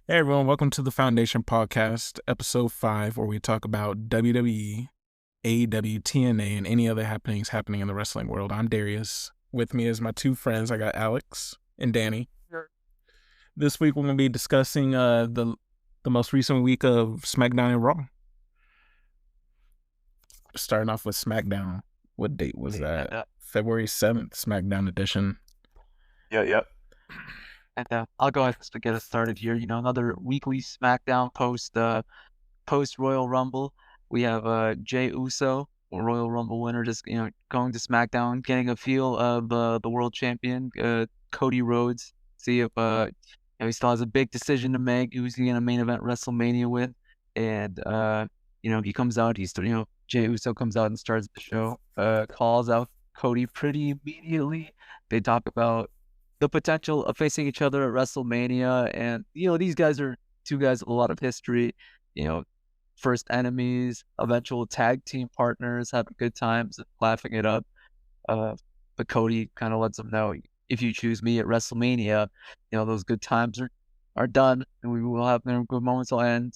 Hey everyone, welcome to the Foundation Podcast, episode 5, where we talk about WWE, AEW, TNA, and any other happenings happening in the wrestling world. I'm Darius. With me is my two friends. I got Alex and Danny. Sure. This week we're going to be discussing the most recent week of Smackdown and Raw. Starting off with Smackdown. What date was that? February 7th, Smackdown edition. Yep. And I'll go ahead to get us started here. Another weekly SmackDown post Royal Rumble. We have Jey Uso, Royal Rumble winner, just going to SmackDown, getting a feel of the world champion, Cody Rhodes. See if he still has a big decision to make. Who's he going to main event WrestleMania with? And he comes out. Jey Uso comes out and starts the show. Calls out Cody pretty immediately. They talk about the potential of facing each other at WrestleMania. And, these guys are two guys with a lot of history, first enemies, eventual tag team partners, having good times, laughing it up. But Cody kind of lets them know, if you choose me at WrestleMania, those good times are done, and we will have good moments will end.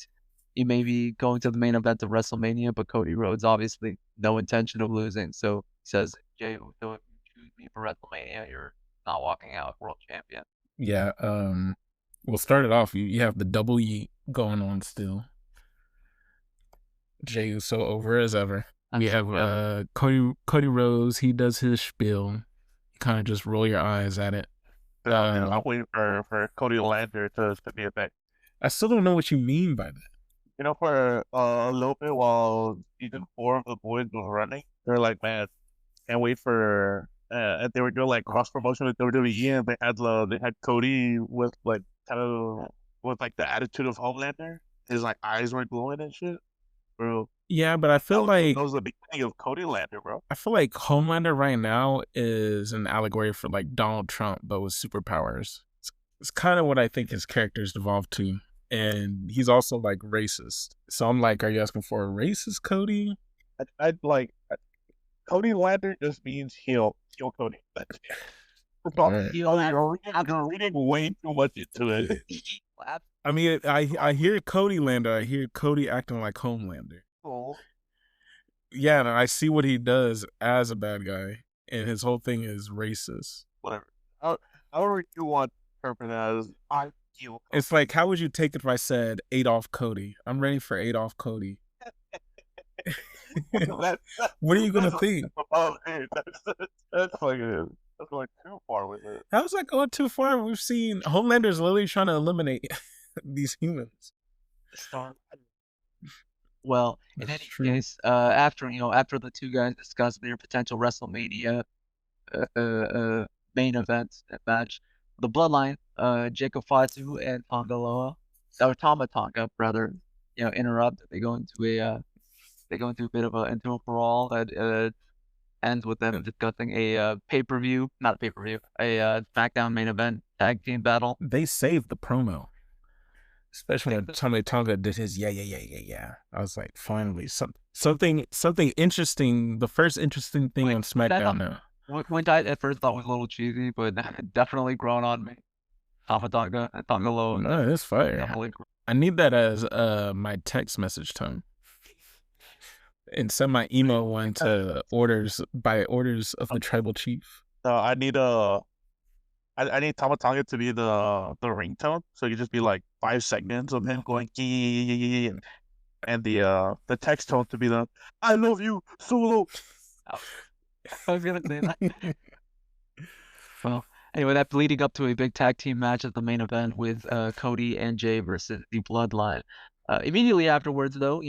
You may be going to the main event of WrestleMania, but Cody Rhodes obviously no intention of losing. So he says, Jey, if you choose me for WrestleMania, you're not walking out world champion. Yeah, we'll start it off. You have the double yeet going on still. Jey Uso over as ever. We have Cody Rhodes. He does his spiel. You kind of just roll your eyes at it. I'm waiting for Cody Lander to be a thing. I still don't know what you mean by that. For a little bit while season 4 of The Boys was running, they're like, man, can't wait for. And they were doing like cross promotion with WWE, and they had Cody with like kind of with like the attitude of Homelander. His like eyes were glowing and shit, bro. Yeah, but I feel that was the beginning of Cody Lander, bro. I feel like Homelander right now is an allegory for like Donald Trump, but with superpowers. It's kind of what I think his character's devolved to. And he's also like racist. So I'm like, are you asking for a racist Cody? I'd like Cody Lander just means heel Cody. Right. I'm reading way too much into it. I mean, I hear Cody Lander. I hear Cody acting like Homelander. Oh. Yeah, and I see what he does as a bad guy, and his whole thing is racist. Whatever. However you want to interpret as I feel. It's like, how would you take it if I said Adolf Cody? I'm ready for Adolf Cody. What are you gonna think? That's going too far with it. How's that going too far? We've seen Homelander's literally trying to eliminate these humans. Well, in any case, after the two guys discussed their potential WrestleMania main event match, the Bloodline, Jacob Fatu and Tama Tonga, rather, interrupt. They go into a bit of a brawl that ends with them discussing a pay-per-view, not a pay-per-view, a SmackDown main event tag team battle. They saved the promo. Especially when Tama Tonga did his yeah. I was like, finally, something interesting. The first interesting thing on SmackDown now. What I at first thought was a little cheesy, but definitely grown on me. Tama Tonga and Tonga Loa. No, it's fire. I need that as my text message tone. And send my email one to by orders of the tribal chief. I need Tama Tonga to be the ringtone, so you just be like 5 segments of him going and the text tone to be the "I love you, Solo." I was gonna say that. Well, anyway, that's leading up to a big tag team match at the main event with Cody and Jey versus the Bloodline. Immediately afterwards, though,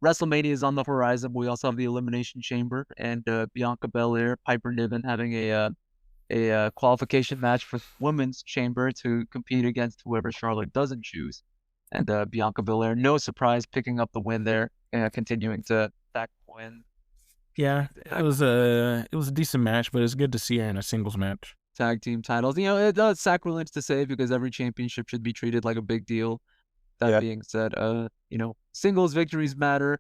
WrestleMania is on the horizon. We also have the Elimination Chamber and Bianca Belair, Piper Niven having a qualification match for Women's Chamber to compete against whoever Charlotte doesn't choose. And Bianca Belair, no surprise, picking up the win there, continuing to stack win. Yeah, it was a decent match, but it's good to see her in a singles match. Tag team titles, it does sacrilege to say because every championship should be treated like a big deal. That being said, singles victories matter.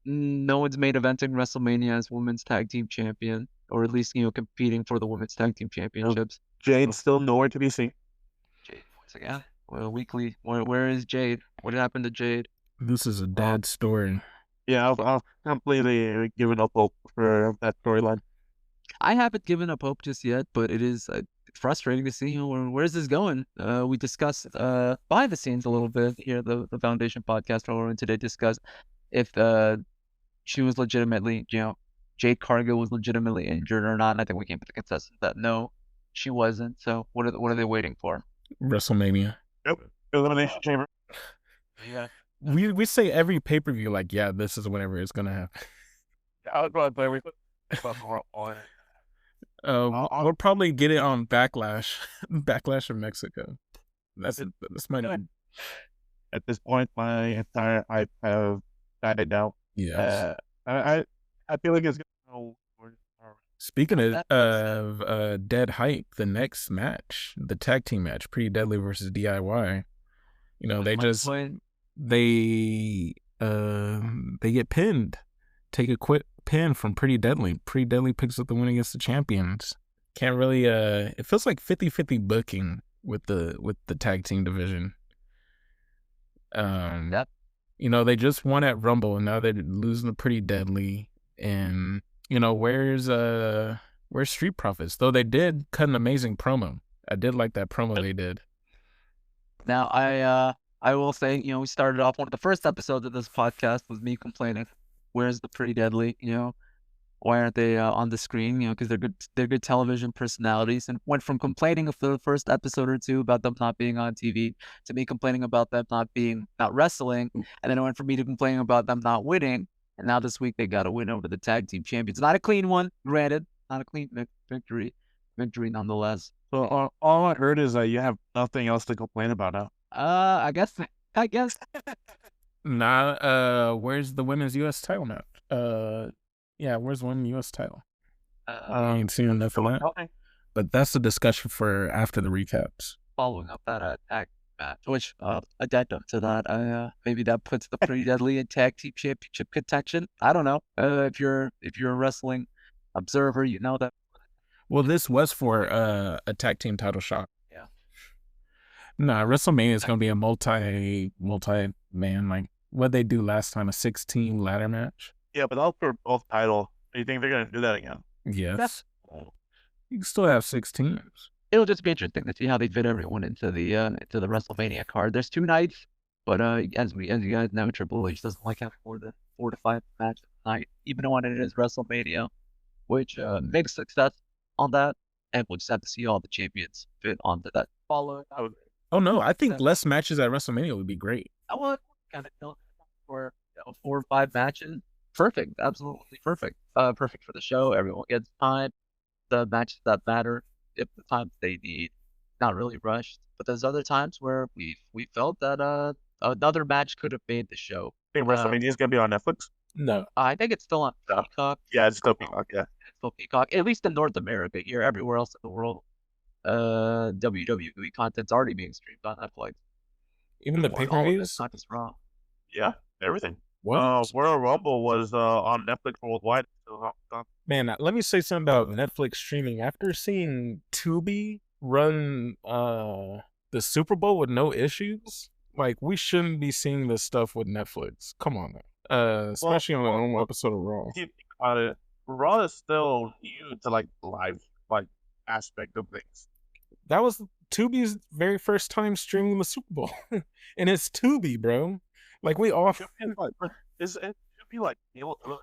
No one's main eventing WrestleMania as women's tag team champion, or at least competing for the women's tag team championships. Jade's still nowhere to be seen. Jade, once again, weekly. Where is Jade? What happened to Jade? This is a dead story. Yeah, I've completely given up hope for that storyline. I haven't given up hope just yet, but it is frustrating to see, where's this going. We discussed behind the scenes a little bit here, the Foundation podcast, where we today discussed if she was legitimately, Jade Cargill was legitimately injured or not. And I think we came to the consensus that no, she wasn't. So what are they waiting for? WrestleMania. Yep. Elimination Chamber. Yeah. We say every pay-per-view like, yeah, this is whenever it's gonna happen. I'll go ahead, we put on it. We'll probably get it on Backlash. Backlash from Mexico. That's my name. At this point, my entire hype have died down. Yes. I feel like it's gonna. Speaking of dead hype, the next match, the tag team match, Pretty Deadly versus DIY. You know, they get pinned. Take a quick pin from Pretty Deadly. Pretty Deadly picks up the win against the champions. Can't really it feels like 50-50 booking with the tag team division. Yep. You know, they just won at Rumble and now they're losing to Pretty Deadly. And, you know, where's Street Profits? Though they did cut an amazing promo. I did like that promo they did. Now I will say, we started off one of the first episodes of this podcast with me complaining, where's the Pretty Deadly? Why aren't they on the screen? Because they're good television personalities, and went from complaining for the first episode or two about them not being on TV to me complaining about them not wrestling, and then it went from me to complaining about them not winning, and now this week they got a win over the tag team champions. Not a clean one, granted, not a clean victory nonetheless. So all I heard is that you have nothing else to complain about now. I guess. Nah, where's the women's U.S. title match? Yeah, where's the women's U.S. title? I ain't seen enough of that. But that's the discussion for after the recaps. Following up that tag match, which addendum to that, maybe that puts the Pretty Deadly in tag team championship contention. I don't know. If you're a wrestling observer, you know that. Well, this was for a tag team title shot. Yeah. Nah, WrestleMania is gonna be a multi man, like what they do last time, a 16 ladder match. Yeah, but all for both titles. Do you think they're gonna do that again? Yes. You can still have 6 teams. It'll just be interesting to see how they fit everyone into the WrestleMania card. There's 2 nights, but as you guys know, Triple H doesn't like having more than 4 to 5 matches a night, even when it is WrestleMania, which makes success on that, and we'll just have to see all the champions fit onto that. Oh no, I think less matches at WrestleMania would be great. I want kind of for 4 or 5 matches. Perfect, absolutely perfect. Perfect for the show. Everyone gets time. The matches that matter, if the time they need, not really rushed. But there's other times where we felt that another match could have made the show. I think WrestleMania is gonna be on Netflix. No, I think it's still on Peacock. Yeah, it's still Peacock. Yeah, it's still Peacock. At least in North America. Here, everywhere else in the world, WWE content's already being streamed on Netflix. Even the pay-per-views, not just Raw. Yeah, everything. What? Royal Rumble was on Netflix worldwide. Man, let me say something about Netflix streaming. After seeing Tubi run the Super Bowl with no issues, like we shouldn't be seeing this stuff with Netflix. Come on, man. Especially on a normal episode of Raw. Raw is still new to like live aspect of things. That was Tubi's very first time streaming the Super Bowl, and it's Tubi, bro. Like we all is it should be like able to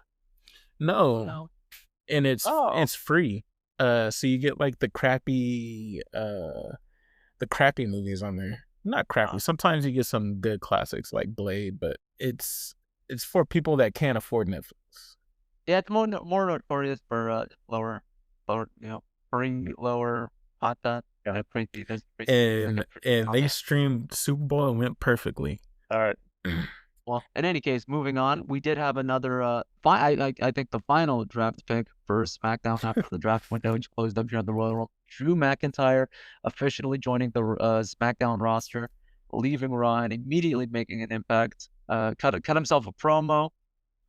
no, and it's free. So you get like the crappy movies on there. Not crappy. Sometimes you get some good classics like Blade, but it's for people that can't afford Netflix. Yeah, it's more notorious for lower content. And they streamed Super Bowl and went perfectly. All right. Well, in any case, moving on, we did have another. I think the final draft pick for SmackDown after the draft window closed up here at the Royal Rumble. Drew McIntyre officially joining the SmackDown roster, leaving Raw and immediately making an impact. Cut himself a promo.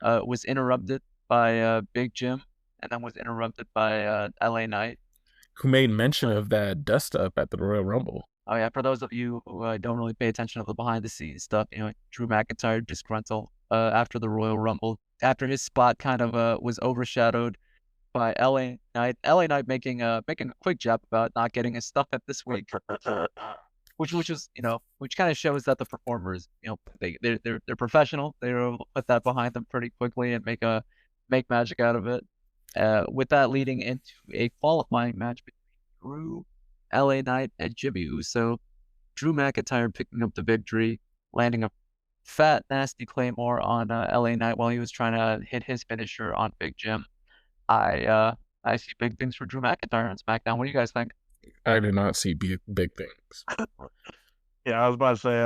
Was interrupted by Big Jim, and then was interrupted by LA Knight, who made mention of that dust up at the Royal Rumble. Oh yeah, for those of you who don't really pay attention to the behind the scenes stuff, Drew McIntyre disgruntled after the Royal Rumble, after his spot kind of was overshadowed by LA Knight. LA Knight making a quick job about not getting his stuff at this week, which kind of shows that the performers, they're professional. They'll put that behind them pretty quickly and make magic out of it. With that leading into a qualifying match between Drew, LA Knight, and Jimmy Uso. Drew McIntyre picking up the victory, landing a fat, nasty Claymore on LA Knight while he was trying to hit his finisher on Big Jim. I see big things for Drew McIntyre on SmackDown. What do you guys think? I do not see big things. Yeah, I was about to say,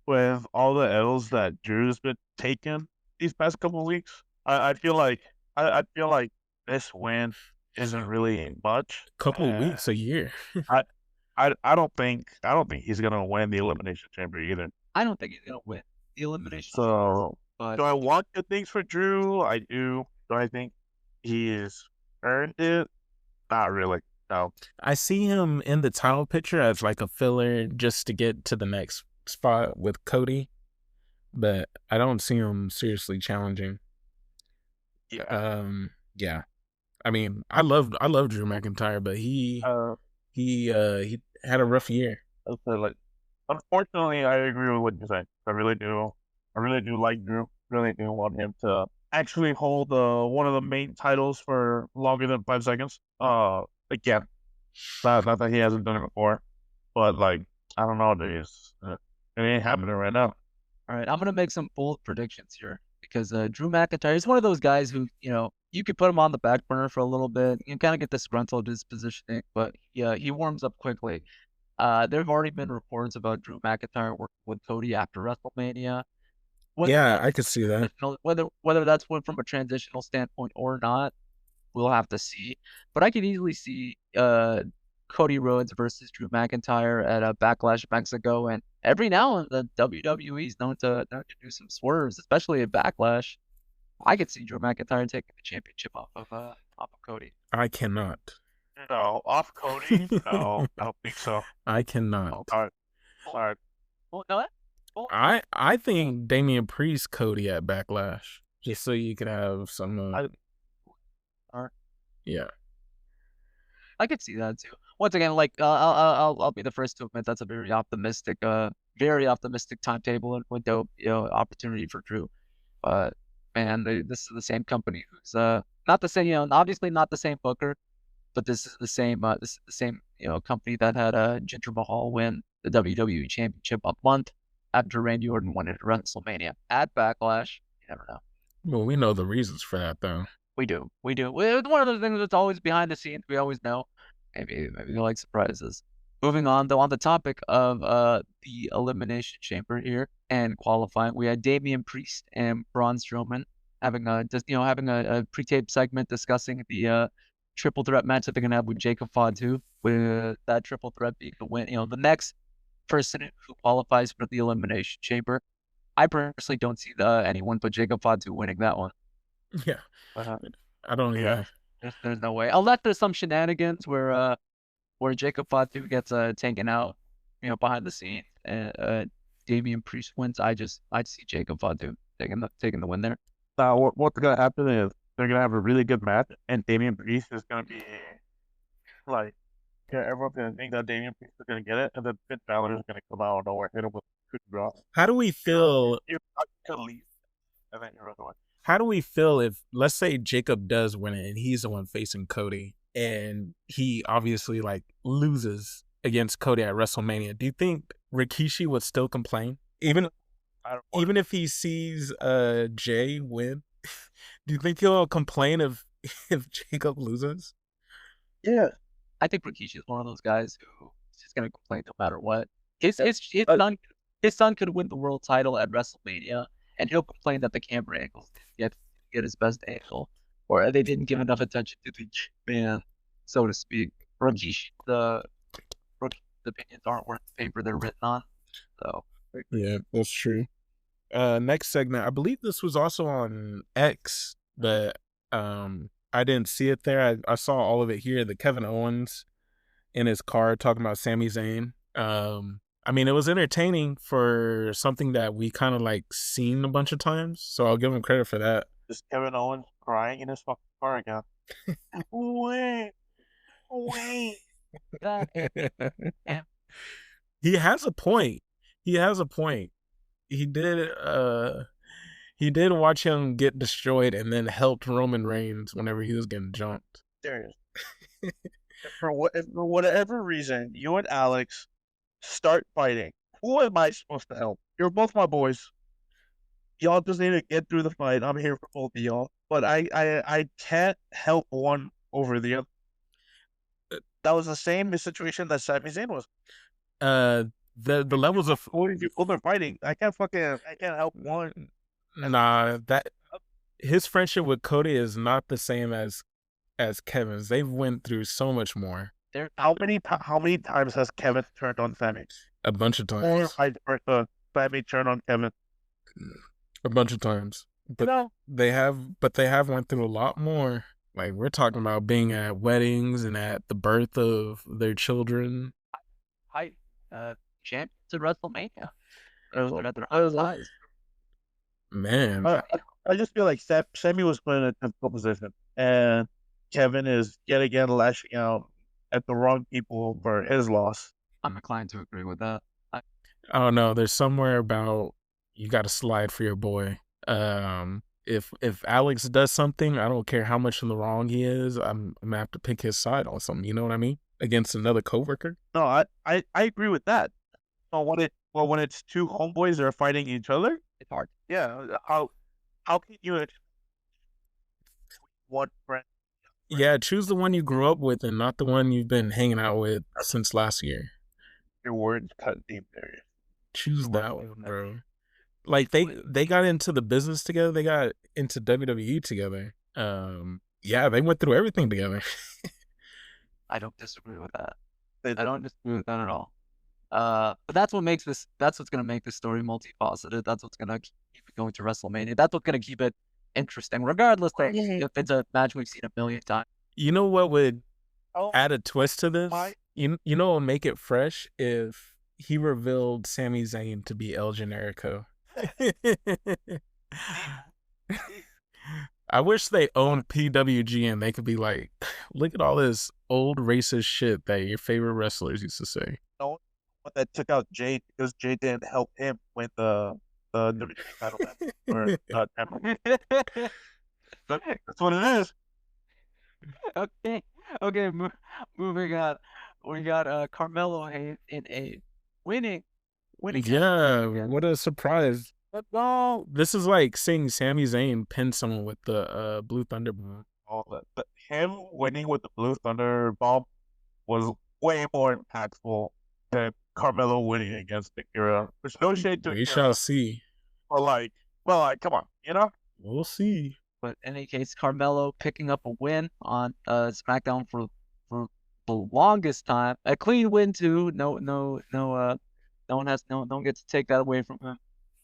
with all the L's that Drew's been taking these past couple of weeks, I feel like I feel like this win isn't really much. Couple of weeks, a year. I don't think he's gonna win the Elimination Chamber either. I don't think he's gonna win the Elimination Chamber. So, But do I want good things for Drew? I do. Do I think he's earned it? Not really. No. I see him in the title picture as like a filler just to get to the next spot with Cody, but I don't see him seriously challenging. Yeah. Yeah. I mean, I love Drew McIntyre, but he had a rough year. Like, unfortunately, I agree with what you're saying. I really do. I really do like Drew. Really do want him to actually hold one of the main titles for longer than 5 seconds. Again, not that he hasn't done it before, but like I don't know, it ain't happening right now. all right, I'm gonna make some bold predictions here because Drew McIntyre is one of those guys who, you could put him on the back burner for a little bit. You kind of get disgruntled his positioning, but yeah, he warms up quickly. There have already been reports about Drew McIntyre working with Cody after WrestleMania. Yeah, I could see that. Whether that's from a transitional standpoint or not, we'll have to see. But I could easily see Cody Rhodes versus Drew McIntyre at a Backlash Mexico, and every now and then the WWE's known to do some swerves, especially at Backlash. I could see Drew McIntyre taking the championship off of Cody. I cannot. No, off Cody? No, I don't think so. I cannot. All right. All right. Well, no, I think Damian Priest Cody at Backlash, just so you could have some. Yeah, I could see that too. Once again, like I'll be the first to admit that's a very optimistic timetable and window, opportunity for Drew. But man, this is the same company who's not the same, obviously not the same booker, but this is the same company that had Jinder Mahal win the WWE Championship a month after Randy Orton won it at WrestleMania at Backlash. You never know. Well, we know the reasons for that, though. We do. It's one of those things that's always behind the scenes. We always know. Maybe they like surprises. Moving on, though, on the topic of the Elimination Chamber here and qualifying, we had Damian Priest and Braun Strowman having a pre-tape segment discussing the triple threat match that they're gonna have with Jacob Fatu, with that triple threat being the win. The next person who qualifies for the Elimination Chamber. I personally don't see anyone but Jacob Fatu winning that one. Yeah, I don't. Yeah, there's no way. Unless there's some shenanigans where Jacob Fatu gets taken out, behind the scenes, and Damian Priest wins. I see Jacob Fatu taking the win there. Now, what's gonna happen is they're gonna have a really good match, and Damian Priest is gonna be like, everyone's gonna think that Damian Priest is gonna get it, and then Finn Balor is gonna come out of nowhere, hit him with a good draw. How do we feel? How do we feel if, let's say, Jacob does win it and he's the one facing Cody, and he obviously loses against Cody at WrestleMania? Do you think Rikishi would still complain, even if he sees Jay win? Do you think he'll complain if Jacob loses? Yeah, I think Rikishi is one of those guys who's just gonna complain no matter what. His son could win the world title at WrestleMania, and he'll complain that the camera angles didn't get his best angle, or they didn't give enough attention to the man, so to speak. Rikishi, the opinions aren't worth the paper they're written on. So yeah, that's true. Next segment, I believe this was also on X, but I didn't see it there. I saw all of it here. The Kevin Owens in his car talking about Sami Zayn. I mean, it was entertaining for something that we kind of like seen a bunch of times, so I'll give him credit for that. Just Kevin Owens crying in his fucking car again. Wait, wait. That and He has a point. He has a point. He did. He did watch him get destroyed and then helped Roman Reigns whenever he was getting jumped. Serious. For whatever reason, you and Alex start fighting. Who am I supposed to help? You're both my boys. Y'all just need to get through the fight. I'm here for both of y'all. But I can't help one over the other. That was the same situation that Sami Zayn was. The levels of If you both are fighting, I can't help one. Nah, that his friendship with Cody is not the same as Kevin's. They've went through so much more. How many times has Kevin turned on Sami? A bunch of times. Or vice versa, Sami turned on Kevin. A bunch of times. But they have went through a lot more. Like, we're talking about being at weddings and at the birth of their children. Champions at WrestleMania. Man, I just feel like Sami was put in a difficult position, and Kevin is yet again lashing out at the wrong people for his loss. I'm inclined to agree with that. I don't know. There's somewhere about you got to slide for your boy. If Alex does something, I don't care how much in the wrong he is. I'm gonna have to pick his side on something. You know what I mean? Against another coworker. No, I agree with that. So when it's two homeboys that are fighting each other, it's hard. Yeah, how can you one friend? Yeah, choose the one you grew up with and not the one you've been hanging out with since last year. Your words cut deep there. Choose that one, bro. Like they got into the business together. They got into WWE together. Yeah, they went through everything together. I don't disagree with that. I don't disagree with that at all. But that's what makes this. That's what's gonna make this story multifaceted. That's what's gonna keep it going to WrestleMania. That's what's gonna keep it interesting, regardless of if it's a match we've seen a million times. You know what would add a twist to this? You know what would make it fresh if he revealed Sami Zayn to be El Generico. I wish they owned PWG and they could be like, look at all this old racist shit that your favorite wrestlers used to say. No, but that took out Jay because Jay didn't help him win the WWE title match. Or that's what it is. Okay. Moving on. We got Carmelo Hayes in a winning. Yeah, what a surprise! No, this is like seeing Sami Zayn pin someone with the Blue Thunder Bomb. But him winning with the Blue Thunder Bomb was way more impactful than Carmelo winning against Akira. There's no shade to We Akira, shall see. Or like, come on, you know? We'll see. But in any case, Carmelo picking up a win on SmackDown for the longest time. A clean win too. No one gets to take that away from him.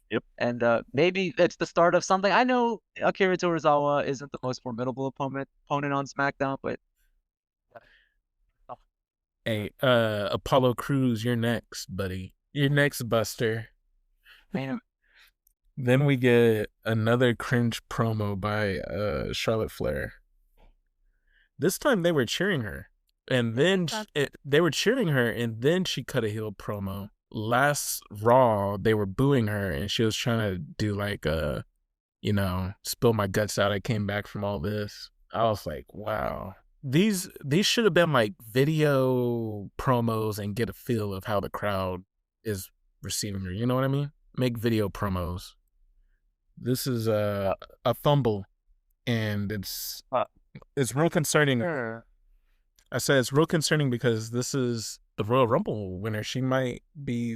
Yep. And maybe it's the start of something. I know Akira Tozawa isn't the most formidable opponent on SmackDown, but hey, Apollo Crews, you're next, buddy. You're next, Buster. Man. Then we get another cringe promo by Charlotte Flair. This time they were cheering her. And then they were cheering her, and then she cut a heel promo. Last Raw, they were booing her, and she was trying to do like spill my guts out. I came back from all this. I was like, wow. These should have been like video promos and get a feel of how the crowd is receiving her. You know what I mean? Make video promos. This is a fumble, and it's real concerning. Sure. I said it's real concerning because this is the Royal Rumble winner. This might be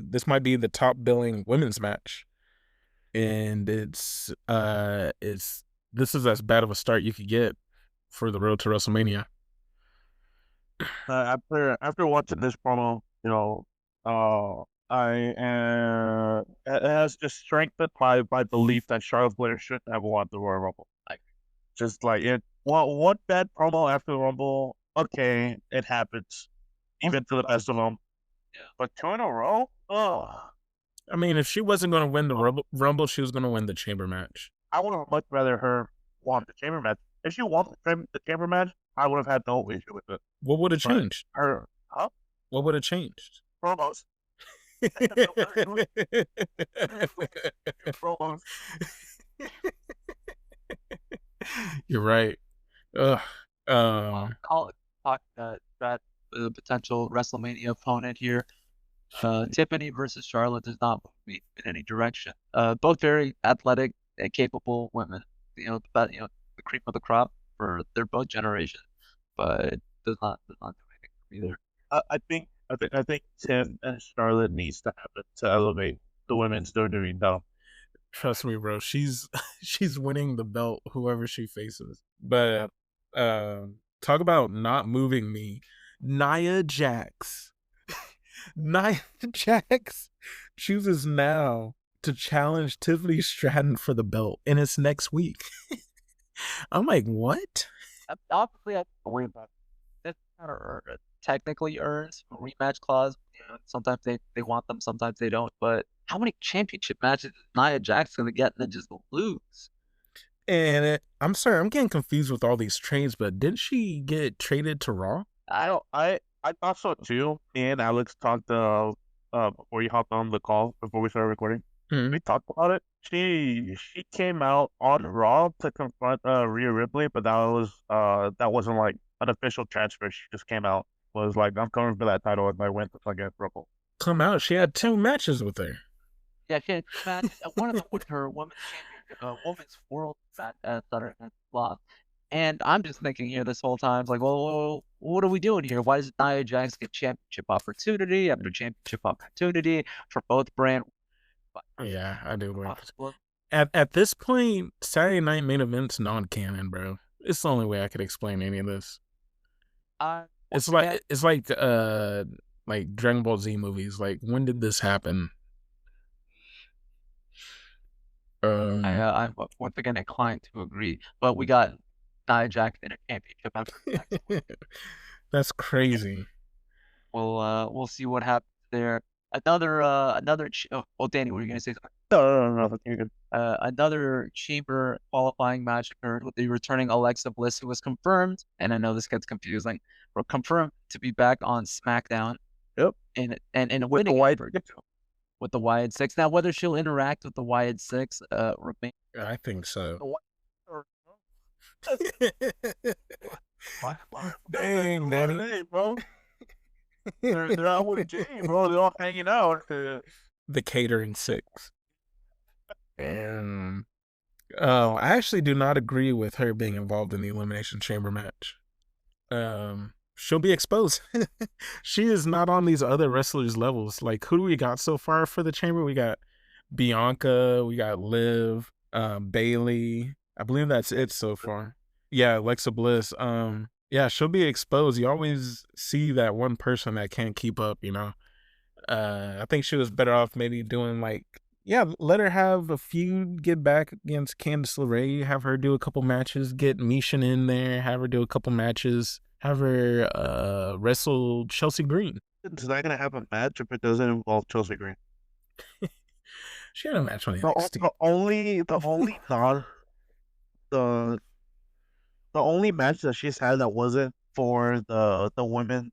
the top billing women's match, and this is as bad of a start you could get for the road to WrestleMania. After watching this promo, it has just strengthened my belief that Charlotte Flair shouldn't have won the Royal Rumble. Like, just like one bad promo after the Rumble. Okay, it happens. even to the best of them. Yeah. But 2 in a row? Oh. I mean, if she wasn't going to win the Rumble, she was going to win the Chamber match. I would have much rather her won the Chamber match. If she won the Chamber match, I would have had no issue with it. What would have changed? Her, huh? What would have changed? Promos. Promos. You're right. Ugh. Talk about the potential WrestleMania opponent here. Tiffany versus Charlotte does not move me in any direction. Both very athletic and capable women. The cream of the crop for their both generations, but does not do anything for me there. I think Tim and Charlotte needs to happen to elevate the women's WWE now. Trust me, bro. She's winning the belt, whoever she faces. But talk about not moving me. Nia Jax. Nia Jax chooses now to challenge Tiffany Stratton for the belt, and it's next week. I'm like, what? Obviously, I worry about this kind of technically earns a rematch clause. Sometimes they want them, sometimes they don't. But how many championship matches is Nia Jax going to get and then just lose? And I'm sorry, I'm getting confused with all these trades, but didn't she get traded to Raw? I thought so too. Me and Alex talked before you hopped on the call before we started recording. Mm-hmm. We talked about it. She came out on Raw to confront Rhea Ripley, but that wasn't like an official transfer. She just came out, was like, I'm coming for that title, and I went to fucking Rumble. Come out. She had 2 matches with her. Yeah, she had 2 matches. One of them with her women's women's world match Saturday Night Raw. And I'm just thinking here this whole time, like, well, what are we doing here? Why does Nia Jax get championship opportunity after championship opportunity for both brands? Yeah, I do agree. At this point, Saturday Night Main Event's non-canon, bro. It's the only way I could explain any of this. It's like Dragon Ball Z movies. Like, when did this happen? I'm once again inclined to agree, but we got Nia Jax in a championship. That's crazy. We'll see what happens there. Another Danny, what were you gonna say? No, you're good. Another chamber qualifying match occurred with the returning Alexa Bliss, who was confirmed, and I know this gets confusing, but confirmed to be back on SmackDown. Yep. And with the Wyatt with the Wyatt Six. Now, whether she'll interact with the Wyatt Six, remains. I think so. Dang, Danny, bro. They're out with Jay, bro. They're all hanging out. The catering 6. And I actually do not agree with her being involved in the Elimination Chamber match. She'll be exposed. She is not on these other wrestlers' levels. Like, who do we got so far for the Chamber? We got Bianca, we got Liv, Bailey. I believe that's it so far. Yeah, Alexa Bliss. Yeah, she'll be exposed. You always see that one person that can't keep up, you know. I think she was better off maybe doing let her have a feud, get back against Candice LeRae, have her do a couple matches, get Mishan in there, have her do a couple matches, have her wrestle Chelsea Green. Is that gonna have a match if it doesn't involve Chelsea Green? She had a match on NXT. The only match that she's had that wasn't for the women's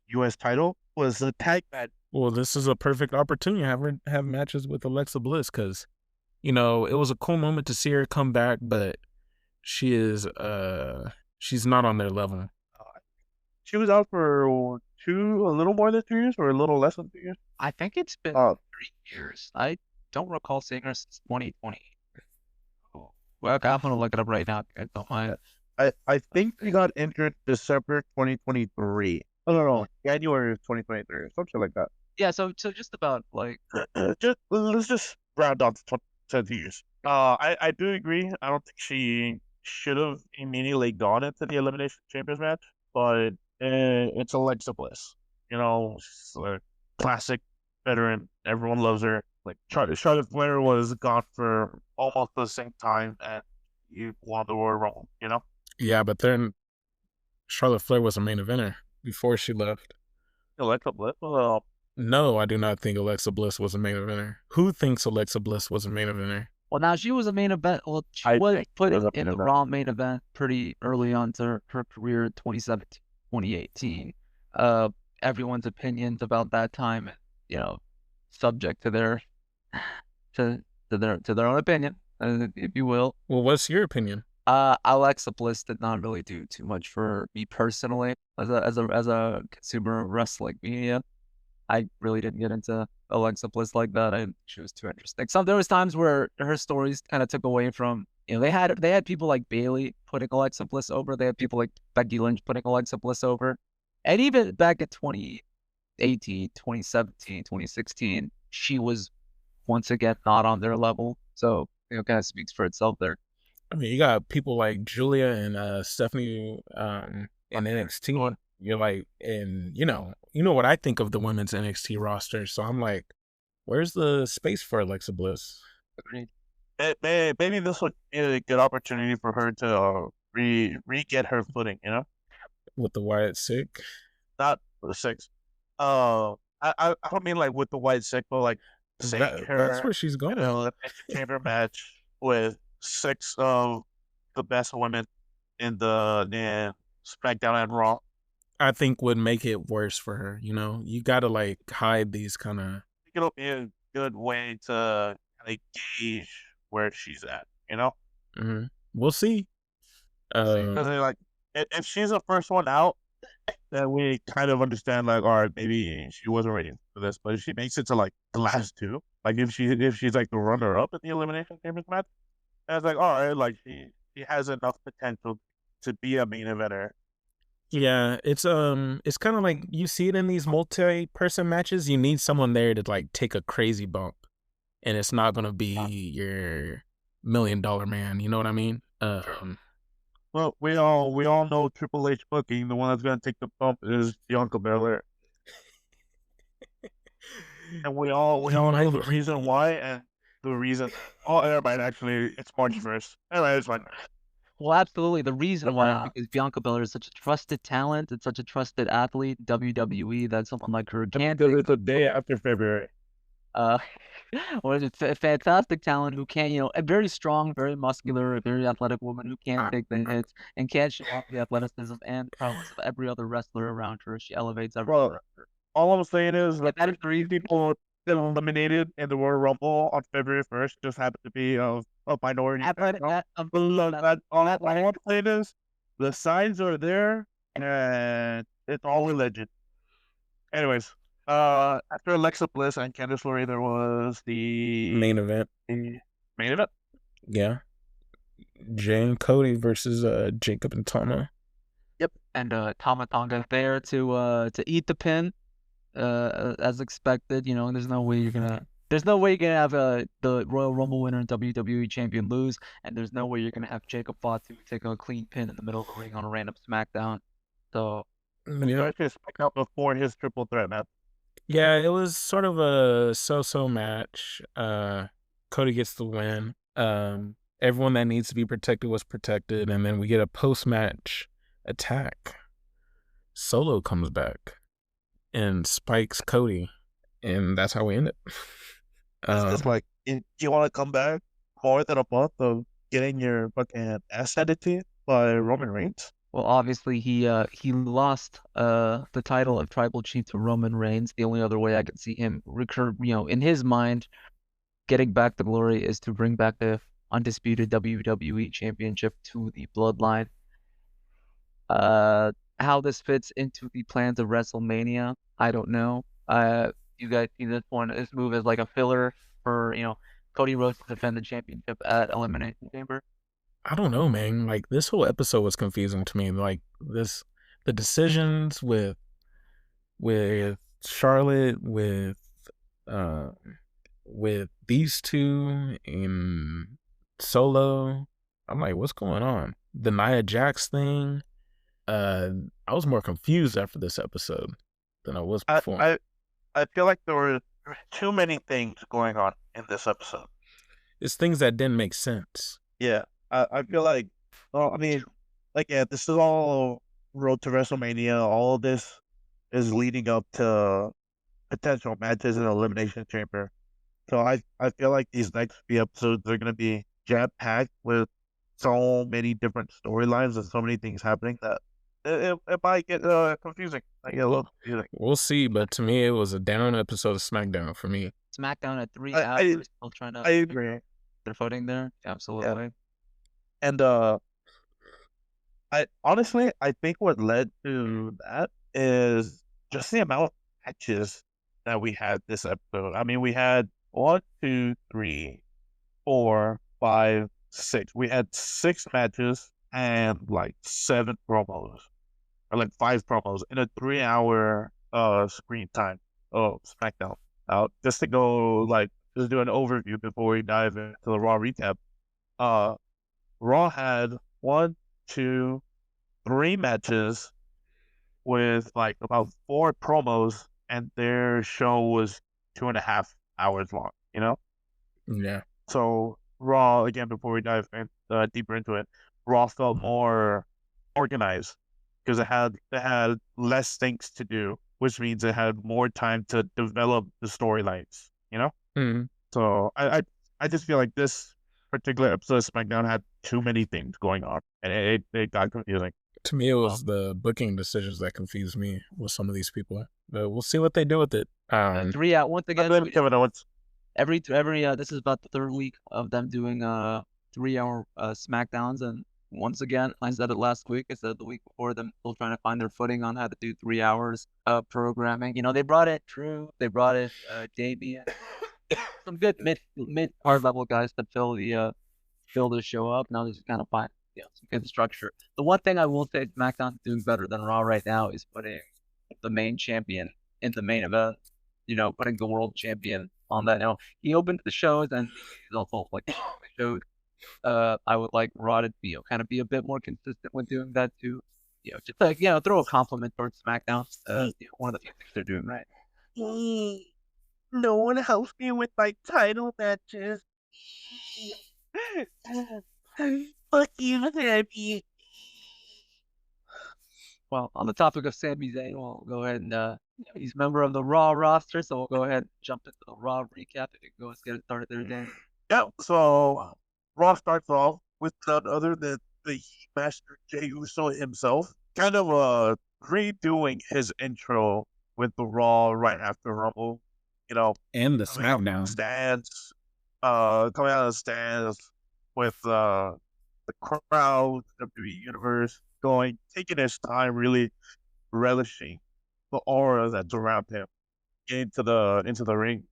U.S. title was a tag match. Well, this is a perfect opportunity to have her have matches with Alexa Bliss because, you know, it was a cool moment to see her come back, but she's not on their level. She was out for a little more than 2 years, or a little less than 2 years. I think it's been 3 years. I don't recall seeing her since 2020. Well, I'm gonna look it up right now. I don't mind. I think she got injured December 2023. No, January of 2023, something like that. Yeah, so just about like let's just round off to 20 years. I do agree. I don't think she should have immediately gone into the Elimination Chambers match, but it's Alexa Bliss. You know, she's a classic veteran. Everyone loves her. Like Charlotte Flair was gone for almost the same time, and you won the Royal Rumble. You know. Yeah, but then Charlotte Flair was a main eventer before she left. Alexa Bliss. No, I do not think Alexa Bliss was a main eventer. Who thinks Alexa Bliss was a main eventer? Well, now she was a main event. Well, she I was think put it was a in main the event. Raw main event pretty early on to her career in 2017, 2018. Everyone's opinions about that time, you know, subject to their to their own opinion, if you will. Well, what's your opinion? Alexa Bliss did not really do too much for me personally as a consumer of wrestling media. I really didn't get into Alexa Bliss like that. She was too interesting. There was times where her stories kind of took away from, they had people like Bailey putting Alexa Bliss over. They had people like Becky Lynch putting Alexa Bliss over. And even back in 2018, 2017, 2016, she was once again not on their level. So, kind of speaks for itself there. I mean, you got people like Julia and Stephanie in NXT. You're like, and you know what I think of the women's NXT roster. So I'm like, where's the space for Alexa Bliss? Agreed. Maybe this would be a good opportunity for her to re-get her footing, With the Wyatt sick. Not the six. I don't mean like with the white sick, but like seeing her That's where she's in going. an elimination chamber match with 6 of the best women in Smackdown and Raw. I think would make it worse for her. You got to like hide these kind of. I think it'll be a good way to kind of gauge where she's at. Mm-hmm. We'll see. Because like, if she's the first one out, then we kind of understand, like, all right, maybe she wasn't ready for this. But if she makes it to like the last two, like if she's like the runner up in the elimination chambers match, then it's like, all right, like she has enough potential to be a main eventer. Yeah, it's kind of like you see it in these multi-person matches. You need someone there to like take a crazy bump, and it's not gonna be your $1 million man. You know what I mean? Well, we all know Triple H booking. The one that's gonna take the bump is Bianca Belair, and we all know the reason why, and the reason. Oh, everybody, actually, it's March 1st. Anyway, it's fine. Well, absolutely. The reason why is because Bianca Belair is such a trusted talent and such a trusted athlete in WWE that someone like her can't. Because it's a day after February. What is it? Fantastic talent who can, a very strong, very muscular, a very athletic woman who can take the hits and can show off the athleticism and prowess of every other wrestler around her. She elevates every wrestler. All I'm saying is that 3 people eliminated in the Royal Rumble on February 1st just happened to be of minority. All I'm saying is the signs are there, and it's all religion. Anyways, after Alexa Bliss and Candice LeRae, there was the main event. Yeah, Jay and Cody versus Jacob and Tama. Yep, and Tama Tonga there to eat the pin, as expected. There's no way you're gonna have the Royal Rumble winner and WWE champion lose, and there's no way you're gonna have Jacob Fatu take a clean pin in the middle of the ring on a random SmackDown. So, especially SmackDown before his triple threat match. Yeah, it was sort of a so-so match. Cody gets the win. Everyone that needs to be protected was protected, and then we get a post-match attack. Solo comes back and spikes Cody, and that's how we end it. It's like, you want to come back more than a month of getting your fucking ass handed to you by Roman Reigns? Well, obviously he lost the title of Tribal Chief to Roman Reigns. The only other way I could see him in his mind, getting back the glory is to bring back the undisputed WWE Championship to the Bloodline. How this fits into the plans of WrestleMania, I don't know. You guys see this move as like a filler for Cody Rhodes to defend the championship at Elimination Chamber? I don't know, man. Like, this whole episode was confusing to me. Like, the decisions with Charlotte, with these two in Solo. I'm like, what's going on? The Nia Jax thing. I was more confused after this episode than I was before. I feel like there were too many things going on in this episode. It's things that didn't make sense. Yeah. I feel like, well, I mean, like, yeah, this is all road to WrestleMania. All of this is leading up to potential matches in Elimination Chamber. So I feel like these next few episodes are gonna be jam packed with so many different storylines and so many things happening that it might get confusing. I get a little confusing. We'll see, but to me, it was a down episode of SmackDown for me. SmackDown at 3 I I, hours. Still trying to I agree. their footing there. Yeah. Absolutely. And I honestly I think what led to that is just the amount of matches that we had this episode. I mean, we had one, two, three, 4, 5, 6. We had 6 matches and like 7 promos, or like 5 promos in a 3-hour screen time of SmackDown. Just to go like just do an overview before we dive into the Raw recap. Uh, Raw had 1, 2, 3 matches with like about 4 promos, and their show was 2.5 hours long. You know. Yeah. So Raw, again, before we dive deeper into it, Raw felt more organized because it had less things to do, which means it had more time to develop the storylines. You know, Mm-hmm. so I just feel like this particular episode of SmackDown had too many things going on, and it got confusing. To me, it was the booking decisions that confused me with some of these people. But we'll see what they do with it. 3 out once I again. blame Kevin Owens. Every this is about the 3rd week of them doing 3-hour SmackDowns, and once again, I said it last week, I said it the week before, them still trying to find their footing on how to do 3 hours of programming. You know, they brought it Drew, they brought it Davey, some good mid card level guys to fill the show up. Now they just kind of find some good structure. The one thing I will say SmackDown's doing better than Raw right now is putting the main champion in the main event. You know, putting the world champion on that. Now he opened the shows and he's also like the shows. I would like Raw to be kind of be a bit more consistent with doing that too. You know, just like throw a compliment towards SmackDown. One of the few things they're doing right. No one helps me with my title matches. Fuck you, Sammy. Well, on the topic of Sami Zayn, we'll go ahead and he's a member of the Raw roster, so we'll go ahead and jump into the Raw recap. If you can go and get it started there, Dan. Yeah, so Raw starts off with none other than the Heat Master Jey Uso himself, kind of redoing his intro with the Raw right after Rumble. You know, and the coming out of the SmackDown. stands, coming out of the stands with the crowd, WWE Universe going, taking his time, really relishing the aura that's around him. Into the ring.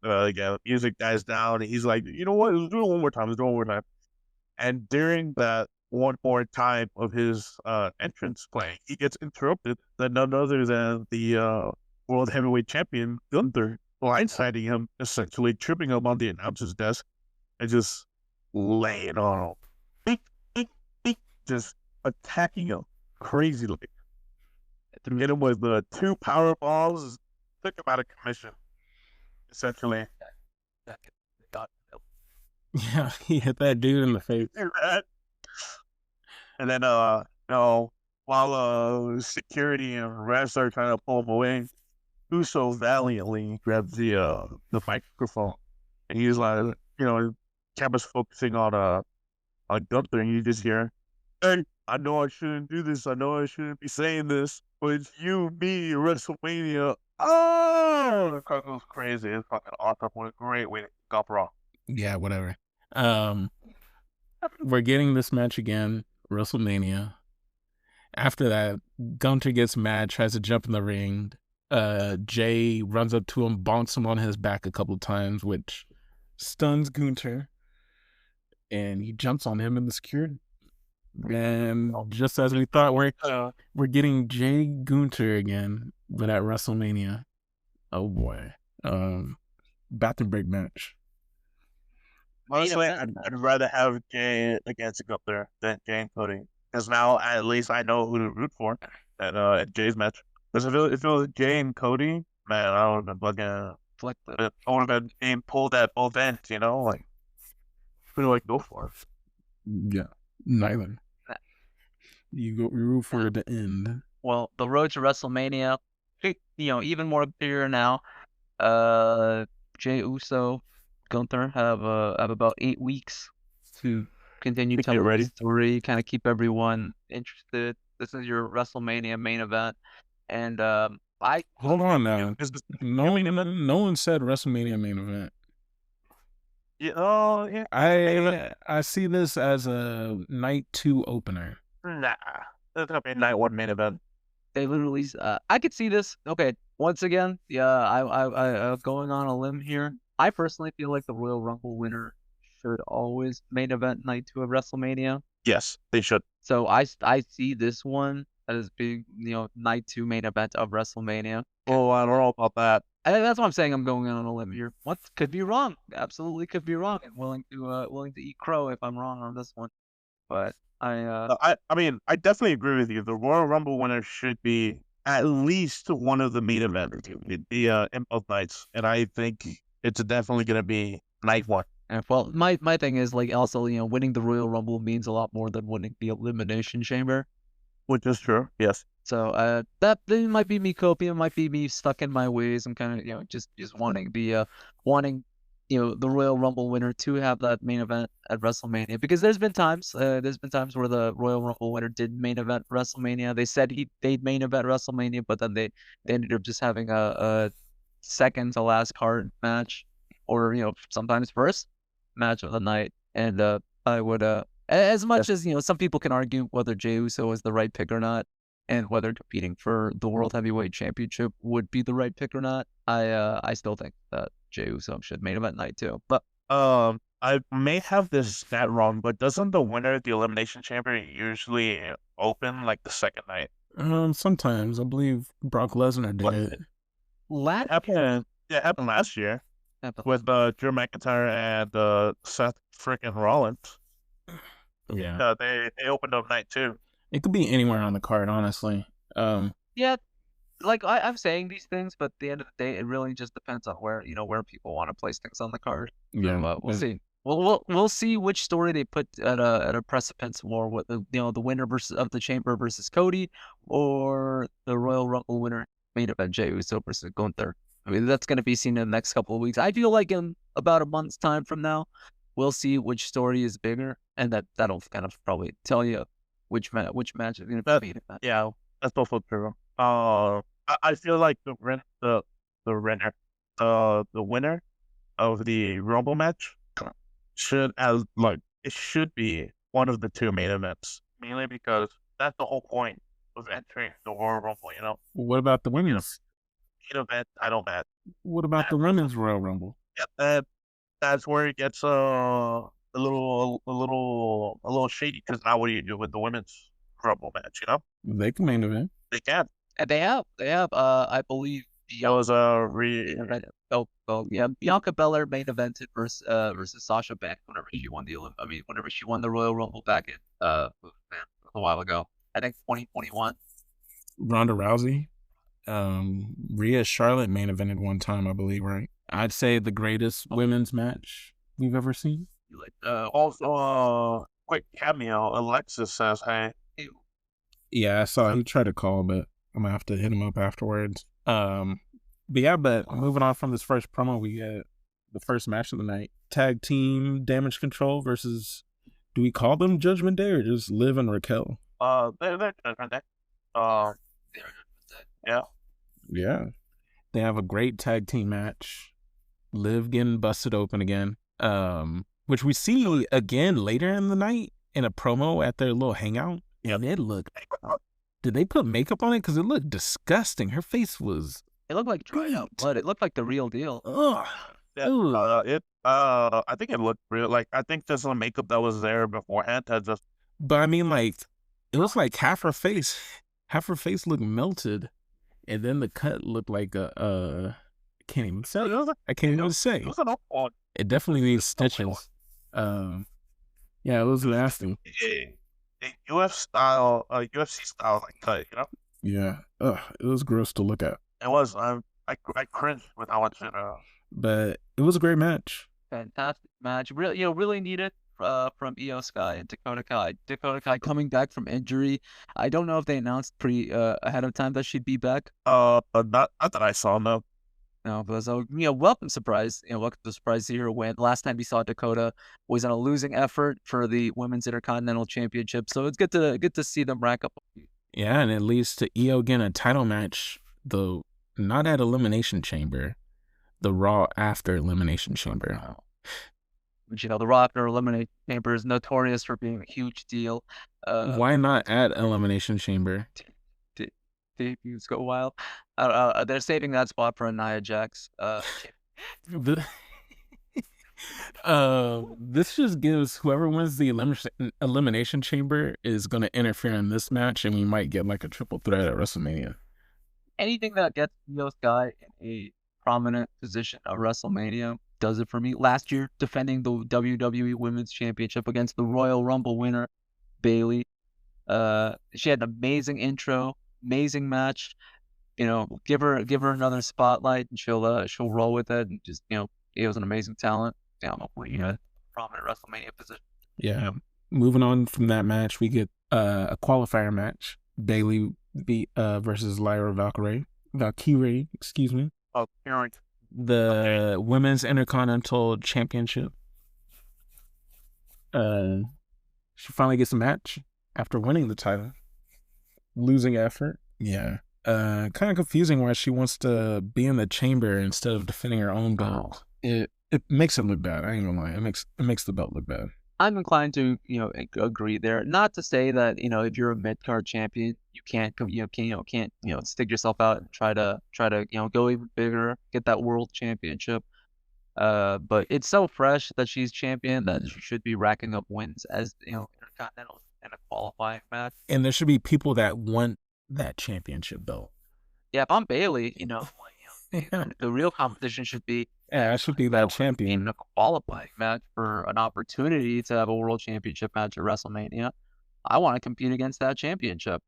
Again, music dies down, and he's like, you know what? Let's do it one more time. Let's do it one more time. And during that one more time of his entrance playing, he gets interrupted by none other than the world heavyweight champion Gunther, blindsiding him, essentially tripping him on the announcer's desk and just laying on him, beep, beep, beep, just attacking him crazily. Hit him with the 2 power balls, took him out of commission, essentially. Yeah, he hit that dude in the face. And then, while security and refs are trying to pull him away, Uso valiantly grabs the microphone, and he's like, camera's focusing on Gunther, and you just hear, "Hey, I know I shouldn't do this. I know I shouldn't be saying this, but it's you, me, WrestleMania." Oh, the crowd goes crazy. It's fucking awesome. What a great way to kick off Raw. Yeah, whatever. We're getting this match again, WrestleMania. After that, Gunter gets mad, tries to jump in the ring. Jay runs up to him, bonks him on his back a couple times, which stuns Gunter. And he jumps on him in the security. And just as we thought, we're getting Jay Gunter again, but at WrestleMania. Oh boy. Bathroom break match. Honestly, I'd rather have Jay against Gunther than Jay and Cody, because now at least I know who to root for at Jay's match. Because if it was Jay and Cody, man, I would have been fucking, I would have been being pulled at both ends, like who do I go for? Yeah, neither. You root for the end. Well, the road to WrestleMania even more clear now. Jey Uso, Gunther have about 8 weeks to continue To get telling the ready. story, kind of keep everyone interested. This is your WrestleMania main event, and I Hold on now. Is this- No one said WrestleMania main event. Yeah, oh, yeah. I see this as a night 2 opener. Nah. It's gonna be a night 1 main event. they literally I could see this. Okay, once again, yeah, I going on a limb here. I personally feel like the Royal Rumble winner should always main event night 2 of WrestleMania. Yes, they should. So I see this one as being, night 2 main event of WrestleMania. Oh, I don't know about that. That's what I'm saying. I'm going on a limb here. What could be wrong? Absolutely could be wrong. I'm willing to eat crow if I'm wrong on this one. But I mean, I definitely agree with you. The Royal Rumble winner should be at least one of the main events, in both nights, and I think it's definitely gonna be night 1. and well, my thing is like also winning the Royal Rumble means a lot more than winning the Elimination Chamber. Which is true. Yes. So that might be me coping, might be me stuck in my ways. I'm kind of just wanting the Royal Rumble winner to have that main event at WrestleMania, because there's been times where the Royal Rumble winner did main event WrestleMania. They said they'd main event WrestleMania, but then they ended up just having a second to last card match, or sometimes first match of the night. And I would as much as some people can argue whether Jey Uso is the right pick or not, and whether competing for the World Heavyweight Championship would be the right pick or not, I still think that Jey Uso should main event night 2. But I may have this stat wrong, but doesn't the winner of the Elimination Chamber usually open like the second night? Sometimes I believe Brock Lesnar did it. Last It happened last year with Drew McIntyre and Seth freaking Rollins. Yeah. They opened up night 2. It could be anywhere on the card, honestly. Yeah, like I'm saying these things, but at the end of the day, it really just depends on where people want to place things on the card. Yeah, So, we'll see. We'll see which story they put at a precipice more. What the winner of the Chamber versus Cody, or the Royal Rumble winner main event Jey Uso versus Gunther. I mean, that's going to be seen in the next couple of weeks. I feel like in about a month's time from now, we'll see which story is bigger, and that'll kind of probably tell you which match is going to be. Yeah, that's also true. I feel like the winner of the Rumble match should be one of the 2 main events, mainly because that's the whole point of entering the Royal Rumble. What about the women's? Main event, title match. What about the women's Royal Rumble? Yeah, that's where it gets a little shady, because now what do you do with the women's Rumble match? They can main event. They can. And they have. I believe That was Bianca Belair main evented versus Sasha Banks whenever she won the Royal Rumble back in a while ago. I think 2021. Ronda Rousey, Rhea Charlotte main evented one time, I believe, right? I'd say the greatest women's match we've ever seen. Also, quick cameo. Alexis says, "Hey." Yeah, I saw him try to call, but I'm gonna have to hit him up afterwards. But moving on from this first promo, we get the first match of the night: tag team Damage Control versus, do we call them Judgment Day or just Liv and Raquel? They're Judgment Day. Yeah. They have a great tag team match. Liv getting busted open again, which we see again later in the night in a promo at their little hangout. And it looked, did they put makeup on it? Because it looked disgusting. Her face was, it looked like dried out blood. It looked like the real deal. Ugh. I think it looked real. Like, I think there's some makeup that was there beforehand. But I mean, like, it was like half her face looked melted, and then the cut looked like I can't even say. I can't even say. It was an awful. It definitely needs stitches. Yeah, it was nasty. UFC style like cut, Yeah. It was gross to look at. It was. I cringed with how much it. But it was a great match. Fantastic match. Really, really needed. from Io Sky and Dakota Kai. Dakota Kai coming back from injury. I don't know if they announced ahead of time that she'd be back. But not that I saw, no. No, but so welcome surprise. Welcome to the surprise to hear when last time we saw Dakota was in a losing effort for the Women's Intercontinental Championship. So it's good to see them rack up. Yeah, and it leads to Io getting a title match, though not at Elimination Chamber, the Raw after Elimination Chamber. But, the Raw after Elimination Chamber is notorious for being a huge deal. Why not at Elimination Chamber? Debuts go wild. They're saving that spot for a Nia Jax. This just gives whoever wins the Elimination Chamber is going to interfere in this match, and we might get like a triple threat at WrestleMania. Anything that gets Io Sky in a prominent position at WrestleMania does it for me. Last year, defending the WWE Women's Championship against the Royal Rumble winner, Bayley. She had an amazing intro, amazing match. Give her another spotlight, and she'll roll with it. And just Io's an amazing talent. Prominent WrestleMania position. Yeah. Moving on from that match, we get a qualifier match: Bayley versus Lyra Valkyrie. Excuse me. Oh, parent. The Women's Intercontinental Championship. She finally gets a match after winning the title. Losing effort. Yeah. Kind of confusing why she wants to be in the chamber instead of defending her own belt. It makes it look bad. I ain't gonna lie. It makes the belt look bad. I'm inclined to agree there. Not to say that if you're a mid card champion, you can't stick yourself out and try to go even bigger, get that world championship. But it's so fresh that she's champion that she should be racking up wins as Intercontinental in a qualifying match. And there should be people that want that championship belt. Yeah, if I'm Bayley, the real competition should be. Yeah, I should be that champion in a qualifying match for an opportunity to have a world championship match at WrestleMania. I want to compete against that championship.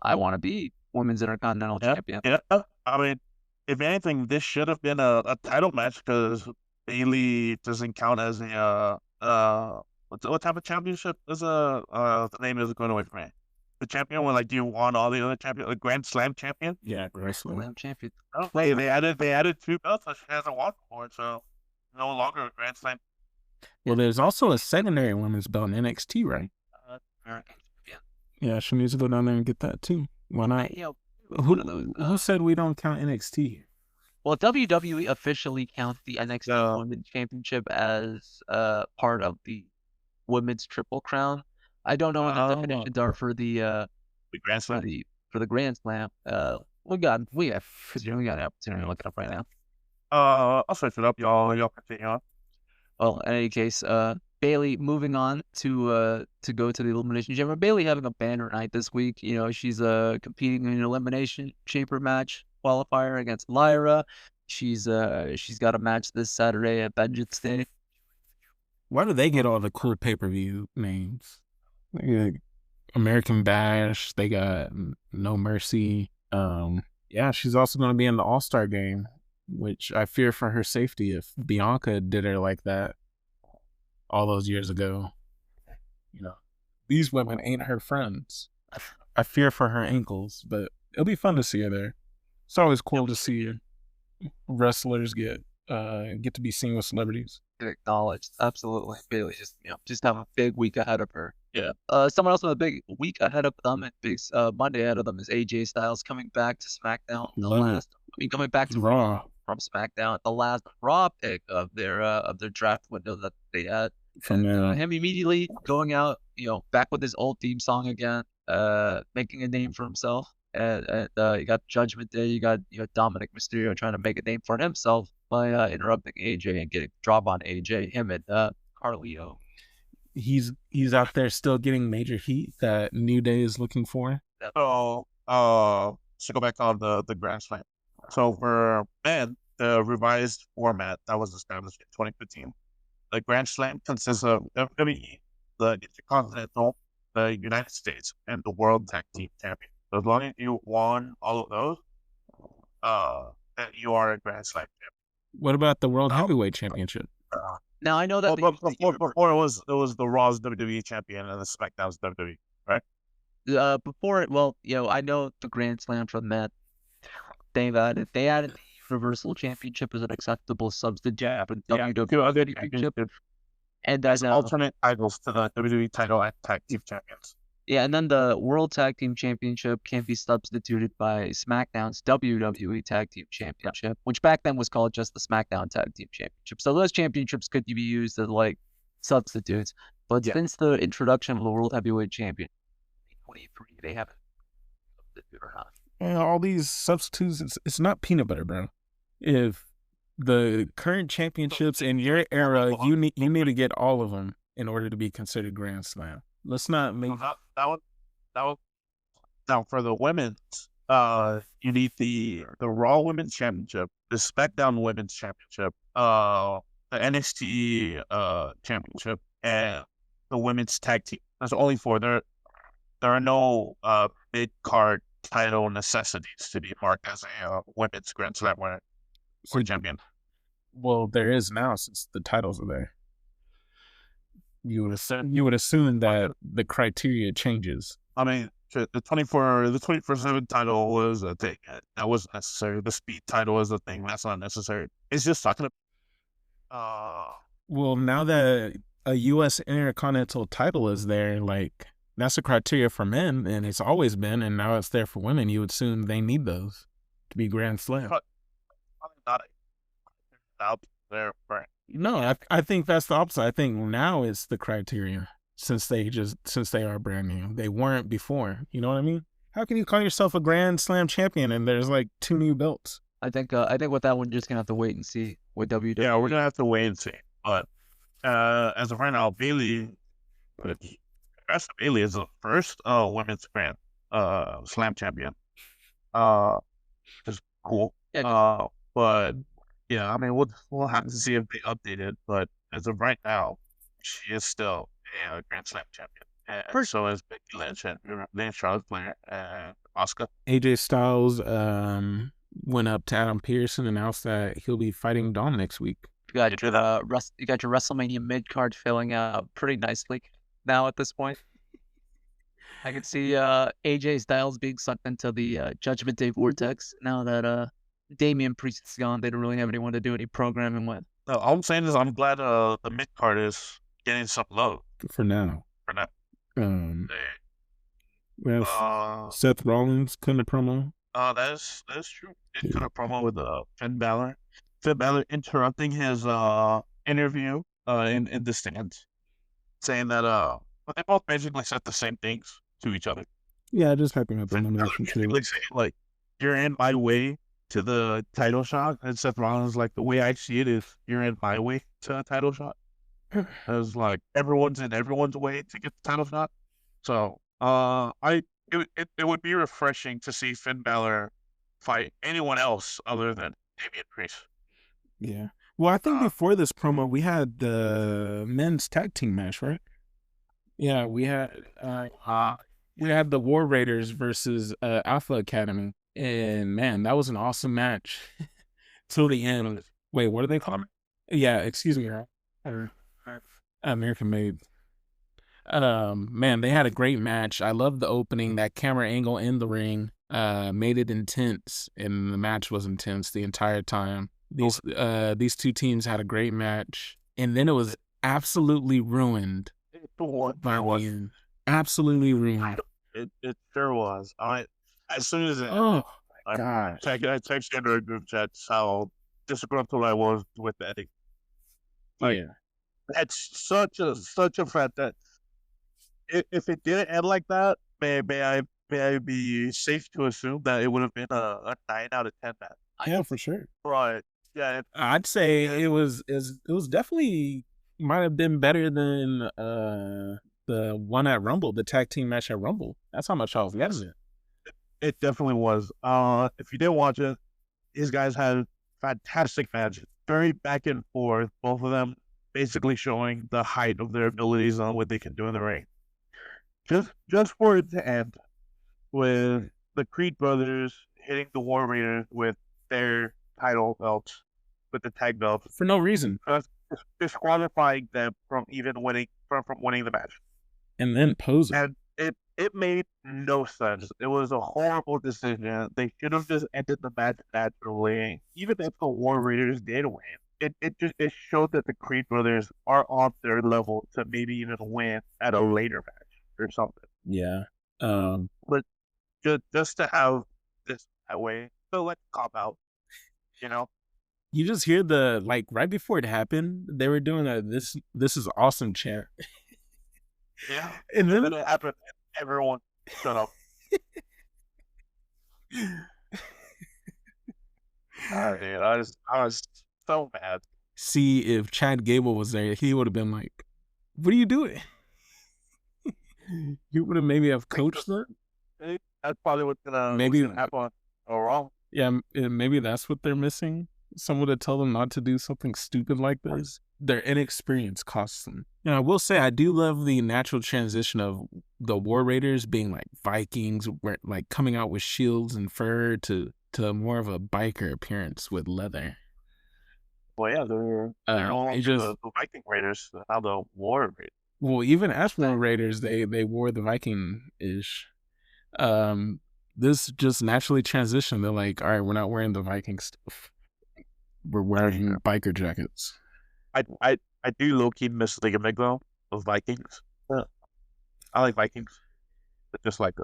I want to be Women's Intercontinental Champion. Yeah, I mean, if anything, this should have been a title match because Bayley doesn't count as a what type of championship is the name is going away from me. The champion when you won all the other champions, like Grand Slam champion. Yeah, Grand Slam champion. Oh, wait, they added 2 belts, so she hasn't won before, so no longer a Grand Slam. Well, there's also a secondary women's belt in NXT, right? American champion. Yeah, she needs to go down there and get that too. Why not? Who said we don't count NXT? Well, WWE officially counts the NXT Women's Championship as part of the Women's Triple Crown. I don't know what the definitions are for the Grand Slam. For the Grand Slam. We got the opportunity to look it up right now. I'll search it up. Y'all continue on. Well, in any case, Bayley moving on to go to the Elimination Chamber. Bayley having a banner night this week. She's competing in an Elimination Chamber match qualifier against Lyra. She's got a match this Saturday at Vengeance Day. Why do they get all the cool pay-per-view names? American Bash, they got No Mercy. Yeah, she's also going to be in the All-Star game, which I fear for her safety if Bianca did her like that all those years ago. These women ain't her friends. I fear for her ankles, but it'll be fun to see her there. It's always cool to see wrestlers get to be seen with celebrities. Acknowledged, absolutely. Bayley just have a big week ahead of her. Yeah. Someone else with a big week ahead of them and big Monday ahead of them is AJ Styles coming back to SmackDown. Coming back to Raw from SmackDown. The last Raw pick of their draft window that they had. From him immediately going out, back with his old theme song again, making a name for himself. And you got Judgment Day. You got Dominic Mysterio trying to make a name for himself by interrupting AJ and getting a drop on AJ. Him and Carlio. He's out there still getting major heat that New Day is looking for. So go back on the Grand Slam. So for men, the revised format that was established in 2015, the Grand Slam consists of WWE, the Intercontinental, the United States, and the World Tag Team Champion. So as long as you won all of those, then you are a Grand Slam champion. What about the World Heavyweight Championship? Now I know that But before it was the Raw's WWE champion and the SmackDown's WWE, right? before it, well, I know the Grand Slam from that. They added the Universal Championship as an acceptable substitute for the WWE Championship, and As then alternate titles to the WWE title and tag team champions. yeah, and then the World Tag Team Championship can be substituted by SmackDown's WWE Tag Team Championship, which back then was called just the SmackDown Tag Team Championship. So those championships could be used as like substitutes. But since the introduction of the World Heavyweight Champion in 2023, they haven't substitute or not. And all these substitutes, it's not peanut butter, bro. If the current championships in your era, you need to get all of them in order to be considered Grand Slam. Let's not make that one. Now for the women's, you need the Raw Women's Championship, the SmackDown Women's Championship, the NXT Championship, and the Women's Tag Team. That's only four. There are no mid card title necessities to be marked as a women's Grand Slam winner or champion. Well, there is now since the titles are there. You would assume that the criteria changes. I mean, the 24/7 title was a thing. That wasn't necessary. The speed title is a thing. That's not necessary. It's just talking about. Well, now that a U.S. Intercontinental title is there, like that's a criteria for men, and it's always been, and now it's there for women. You would assume they need those to be Grand Slam. Not out there, right? No, I think that's the opposite. I think now it's the criteria since they are brand new. They weren't before. You know what I mean? How can you call yourself a Grand Slam champion and there's like 2 new belts? I think with that one, just gonna have to wait and see with WWE. Yeah, we're gonna have to wait and see. But as of right now, Bayley is the first women's Grand Slam champion. Just cool. Yeah. But yeah, I mean, we'll have to see if they update it. But as of right now, she is still a Grand Slam champion. And so is Becky Lynch and Charlotte Flair and Asuka. AJ Styles went up to Adam Pearce and announced that he'll be fighting Dom next week. You got your WrestleMania mid card filling out pretty nicely now at this point. I can see AJ Styles being sucked into the Judgment Day vortex now that Damian Priest is gone. They don't really have anyone to do any programming with. No, all I'm saying is I'm glad the mid card is getting some love for now. We have Seth Rollins cutting a promo. That is true. He cut a promo with Finn Balor. Finn Balor interrupting his interview in the stands, saying that but they both basically said the same things to each other. Yeah, just hyping up the elimination too. Like, you're in my way to the title shot, and Seth Rollins like, the way I see it is you're in my way to a title shot. It was like everyone's in everyone's way to get the title shot. So it would be refreshing to see Finn Balor fight anyone else other than Damian Priest. Yeah. Well, I think before this promo we had the men's tag team match, right? Yeah, we had the War Raiders versus Alpha Academy. And man, that was an awesome match till the end. Wait, what are they called? Yeah, excuse me. American Made. Man, they had a great match. I loved the opening. That camera angle in the ring made it intense, and the match was intense the entire time. These two teams had a great match, and then it was absolutely ruined. Absolutely ruined. It sure was. As soon as God, I texted into a group chat how disgruntled I was with that. That's such a fact that if it didn't end like that, may I be safe to assume that it would have been a 9 out of 10 match. Yeah, for sure. Right. Yeah. I'd say it was definitely might have been better than the one at Rumble, the tag team match at Rumble. That's how much I was getting it. It definitely was. If you didn't watch it, these guys had fantastic matches. Very back and forth, both of them basically showing the height of their abilities on what they can do in the ring. Just for it to end with the Creed brothers hitting the War Raiders with their title belts, with the tag belts. For no reason. disqualifying them from winning the match. And then posing. And it made no sense. It was a horrible decision. They should have just ended the match naturally. Even if the War Raiders did win, it showed that the Creed brothers are on their level to maybe even win at a later match or something. Yeah. But just to have this that way, so let's cop out. You know, you just hear the like right before it happened, they were doing a this is awesome chant. Yeah, and then it happened. Everyone shut up. I was so mad. See, if Chad Gable was there, he would have been like, "What are you doing?" He would have maybe have coached them. That's probably what's gonna happen. Or wrong. Yeah, maybe that's what they're missing. Someone to tell them not to do something stupid like this. Their inexperience costs them. You know, I will say I do love the natural transition of the War Raiders being like Vikings, like coming out with shields and fur to more of a biker appearance with leather. Well, yeah, they're no longer the Viking Raiders, now the War Raiders. Well, even as War Raiders, they wore the Viking-ish. This just naturally transitioned. They're like, all right, we're not wearing the Viking stuff. We're wearing biker jackets. I do low-key miss the gimmick though of Vikings. Yeah. I like Vikings. But just like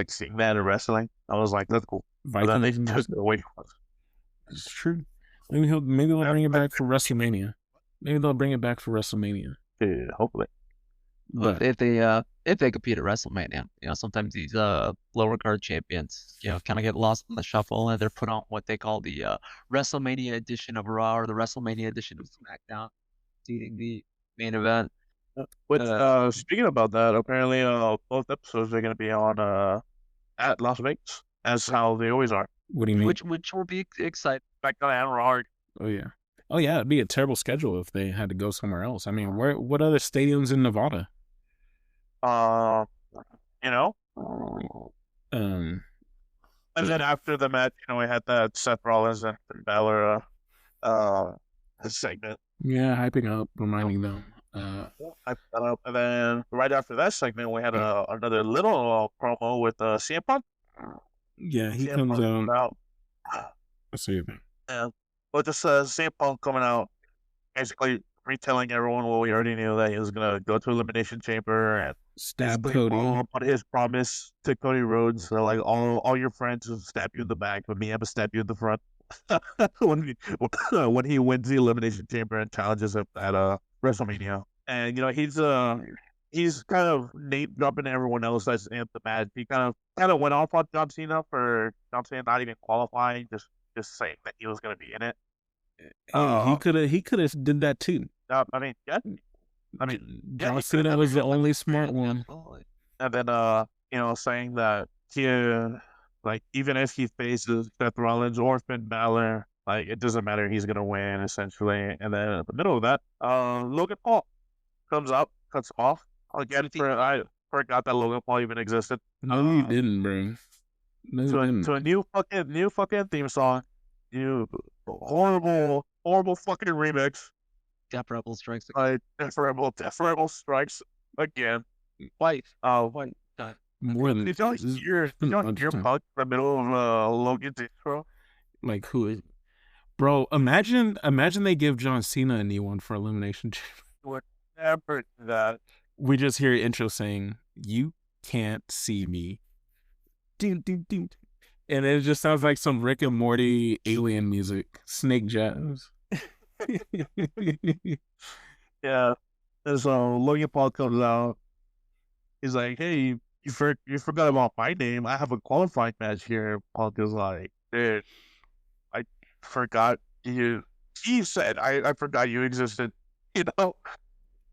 seeing that in wrestling, I was like, that's cool. Vikings just away from us. It's true. Maybe they'll bring it back for WrestleMania. Maybe they'll bring it back for WrestleMania. Yeah, hopefully. But if they compete at WrestleMania, you know, sometimes these lower card champions, you know, kind of get lost in the shuffle, and they're put on what they call the WrestleMania edition of Raw or the WrestleMania edition of SmackDown, leading the main event. But speaking about that, apparently both episodes are going to be on at Las Vegas, as how they always are. What do you mean? Which will be exciting. Smackdown and Raw. Oh yeah, it'd be a terrible schedule if they had to go somewhere else. I mean, what other stadiums in Nevada? You know. And then after the match, you know, we had that Seth Rollins and Balor segment. Yeah, hyping up, reminding them. Hyping that up, and then right after that segment, we had another little promo with CM Punk. Yeah, he comes out. Let's see. Yeah, well, just CM Punk coming out, basically retelling everyone what we already knew, that he was gonna go to Elimination Chamber and stab Cody. On his promise to Cody Rhodes, so like all your friends will stab you in the back, but me, I'm gonna stab you in the front. when he wins the Elimination Chamber and challenges him at WrestleMania, and you know he's kind of name dropping everyone else that's in the match. He kind of went off on John Cena for John Cena not even qualifying, just saying that he was gonna be in it. He could have did that too. I mean, John Cena was the only smart one. And then you know, saying that he like even if he faces Seth Rollins or Finn Balor, like it doesn't matter, he's gonna win essentially. And then in the middle of that, Logan Paul comes up, cuts him off. Again, I forgot that Logan Paul even existed. No, you didn't, bro. No, to a new fucking theme song. Horrible fucking remix. Death Rebel strikes. Death Rebel strikes again. Wait. What? More than did y'all hear Punk in the middle of Logan's intro? Like who is? Bro, imagine they give John Cena a new one for Elimination Chamber. Whatever that. We just hear intro saying, "You can't see me." Ding, ding, ding. And it just sounds like some Rick and Morty alien music, snake jazz. Yeah. And so Logan Paul comes out. He's like, "Hey, you forgot about my name. I have a qualifying match here." Punk is like, "Dude, I forgot you." He said, "I forgot you existed." You know.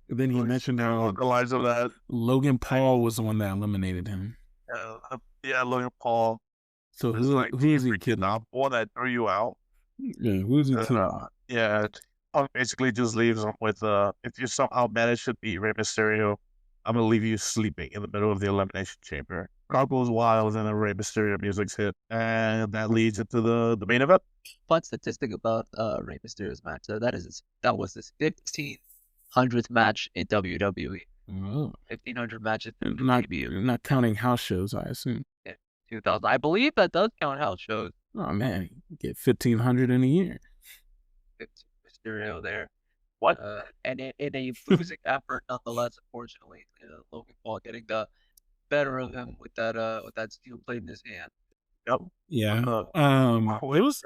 And then he mentioned how the lines of that Logan Paul was the one that eliminated him. Yeah, Logan Paul. So who is he kidding? The one that threw you out. Yeah, who is he kidding? Yeah, Punk basically just leaves him with if you somehow manage to beat Rey Mysterio, I'm gonna leave you sleeping in the middle of the Elimination Chamber. crowd goes wild, and then Rey Mysterio music's hit, and that leads into the main event. Fun statistic about Rey Mysterio's match. That was his 1,500th match in WWE. Oh. 1,500 matches. Not counting house shows, I assume. Yeah, 2,000. I believe that does count house shows. Oh man, you get 1,500 in a year. Mysterio there. What? And in a losing effort, nonetheless. Unfortunately, Logan Paul getting the better of him with that steel plate in his hand. Yep. Yeah. It was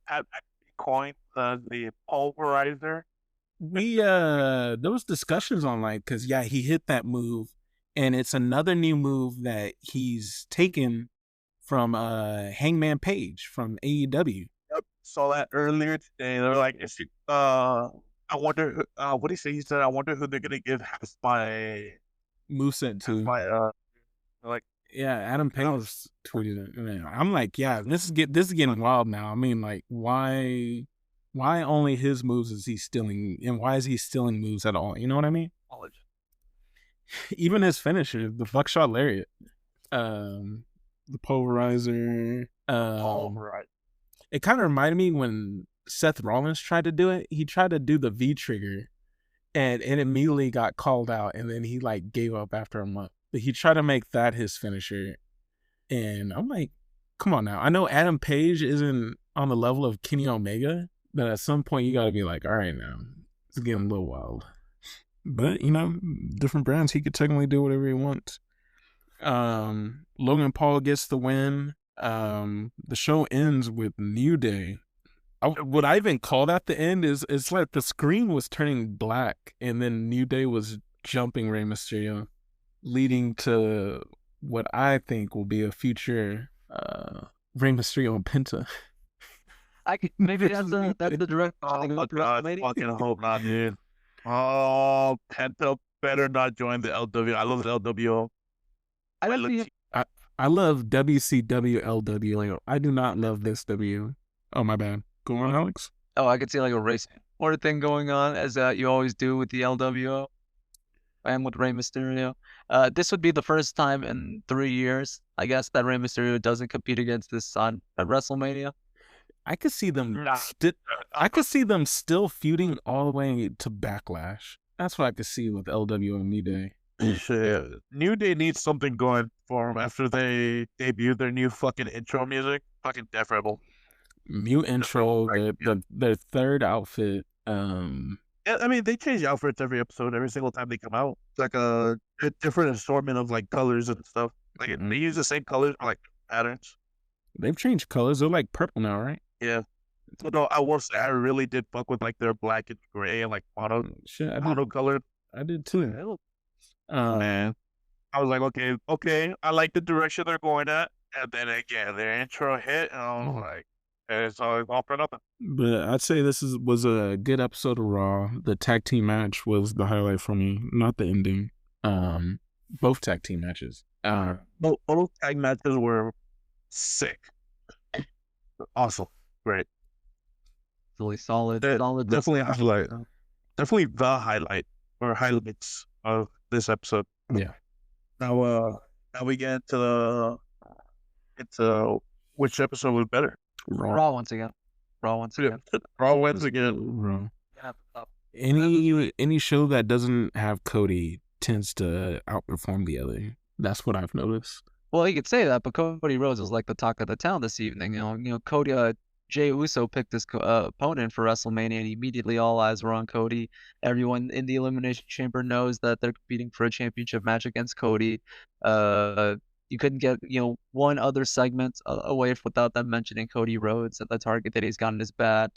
Pat coined the pulverizer. There was discussions online because he hit that move, and it's another new move that he's taken from Hangman Page from AEW. Yep, saw that earlier today. They were like, I wonder, what did he say? He said, I wonder who they're gonna give half my moveset to. Like, yeah, Adam Page tweeted it. I'm like, this is getting wild now. I mean, like, why only his moves is he stealing, and why is he stealing moves at all? You know what I mean? Even his finisher, the buckshot lariat, the pulverizer. It kind of reminded me when Seth Rollins tried to do it. He tried to do the V trigger, and it immediately got called out, and then he like gave up after a month. But he tried to make that his finisher, and I'm like, come on now. I know Adam Page isn't on the level of Kenny Omega, but at some point you got to be like, all right, now it's getting a little wild. But different brands, he could technically do whatever he wants. Logan Paul gets the win. The show ends with New Day. What I even called at the end is it's like the screen was turning black, and then New Day was jumping Rey Mysterio, leading to what I think will be a future Rey Mysterio and Penta. Maybe that's the direct. Oh God, fucking hope not, dude. Oh, Penta better not join the LW. I love the LWO. I love WCW LW. I do not love this W. Oh, my bad. Go on, Alex. Oh, I could see like a race or thing going on, as you always do with the LWO and with Rey Mysterio. This would be the first time in 3 years, I guess, that Rey Mysterio doesn't compete against his son at WrestleMania. I could see them. I could see them still feuding all the way to Backlash. That's what I could see with LW and New Day. New Day needs something going for them after they debut their new fucking intro music. Fucking Death Rebel. New intro, their third outfit. Yeah, I mean, they change outfits every episode, every single time they come out. It's like a different assortment of like colors and stuff. Like they use the same colors, like patterns. They've changed colors. They're like purple now, right? Yeah. So no, I really did fuck with like their black and gray and like mono colored. I did too. Man, I was like, okay, I like the direction they're going at, and then again, their intro hit, and I was like, it's all for nothing. But I'd say this was a good episode of Raw. The tag team match was the highlight for me, not the ending. Both tag team matches. Both tag matches were sick. Awesome. Great. Really solid. Definitely highlight. Definitely the highlight or highlights of this episode. Yeah. Now we get into which episode was better. Raw once again. Raw once again. Raw. Any show that doesn't have Cody tends to outperform the other. That's what I've noticed. Well, you could say that, but Cody Rhodes was like the talk of the town this evening. You know, Cody, Jey Uso picked his opponent for WrestleMania, and immediately all eyes were on Cody. Everyone in the Elimination Chamber knows that they're competing for a championship match against Cody. You couldn't get one other segment away without them mentioning Cody Rhodes at the target that he's got in his bat.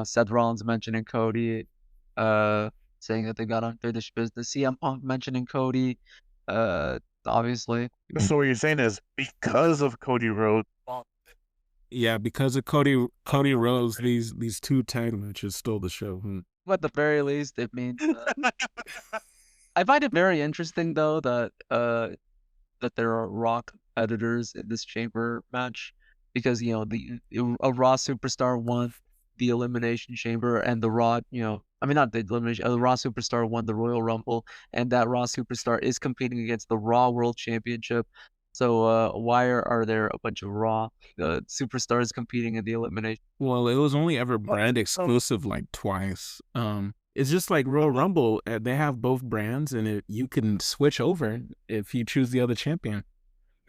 Seth Rollins mentioning Cody, saying that they got unfinished business. CM Punk mentioning Cody. Obviously. So what you're saying is because of Cody Rhodes. Yeah, because of Cody Rhodes, these two tag matches stole the show. But at the very least, it means. I find it very interesting though that there are Raw competitors in this chamber match, because a Raw superstar won the Elimination Chamber, and the Raw, I mean, not the Elimination, the Raw Superstar won the Royal Rumble, and that Raw Superstar is competing against the Raw World Championship. So why are there a bunch of Raw superstars competing in the Elimination? Well, it was only ever brand exclusive like twice. It's just like Royal Rumble. They have both brands, and you can switch over if you choose the other champion.